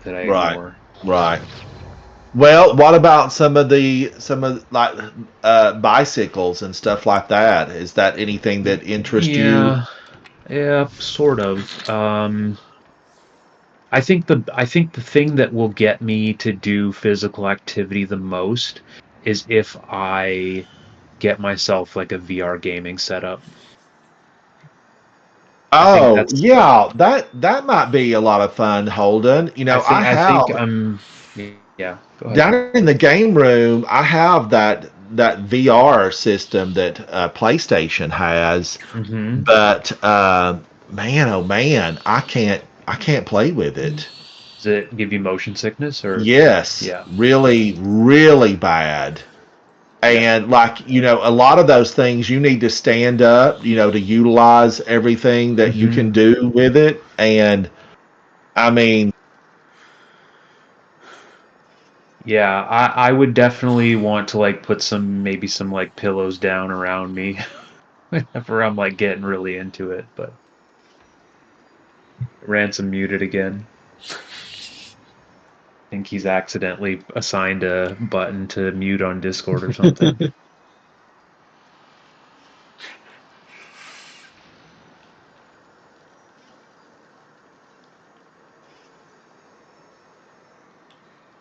ignore. Right. Well, what about some of like bicycles and stuff like that? Is that anything that interests you? Yeah, sort of. I think the thing that will get me to do physical activity the most is if I get myself like a VR gaming setup. Oh, yeah, that might be a lot of fun, Holden. I think yeah, go ahead. Down in the game room, I have that VR system that PlayStation has, but man, oh man, I can't play with it. Does it give you motion sickness or? Yes, Yeah. Really, really bad. And like, a lot of those things you need to stand up, to utilize everything that you can do with it. And I mean, yeah, I would definitely want to like put maybe some like pillows down around me whenever I'm like getting really into it, but Ransom muted again. I think he's accidentally assigned a button to mute on Discord or something.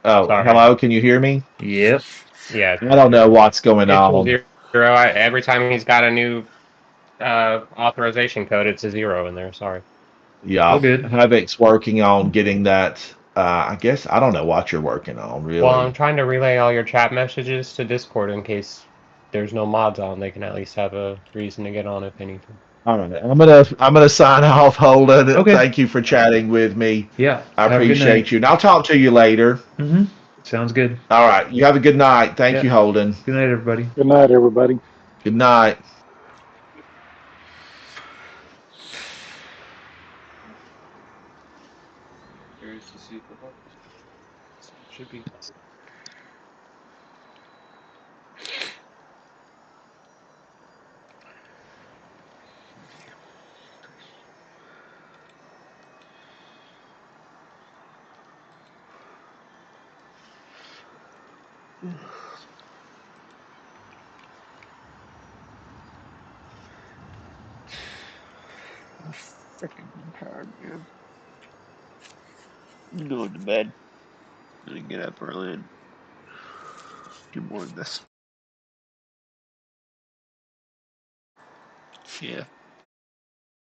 oh, Sorry. hello, can you hear me? Yep. Yeah. I don't know what's going It's on. 0. Every time he's got a new authorization code, it's a 0 in there. Sorry. Yeah, All good. Havoc's working on getting that. I guess I don't know what you're working on, really. Well, I'm trying to relay all your chat messages to Discord in case there's no mods on. They can at least have a reason to get on if anything. All right, I'm gonna sign off, Holden. Okay. Thank you for chatting with me. Yeah. I have a good appreciate night. you, and I'll talk to you later. Sounds good. All right, you have a good night. Thank you, Holden. Good night, everybody. Good night, everybody. Good night. Curious to see if the buttons should be. I'm freaking tired, man. I'm going to bed. I'm gonna get up early and do more of this. Yeah.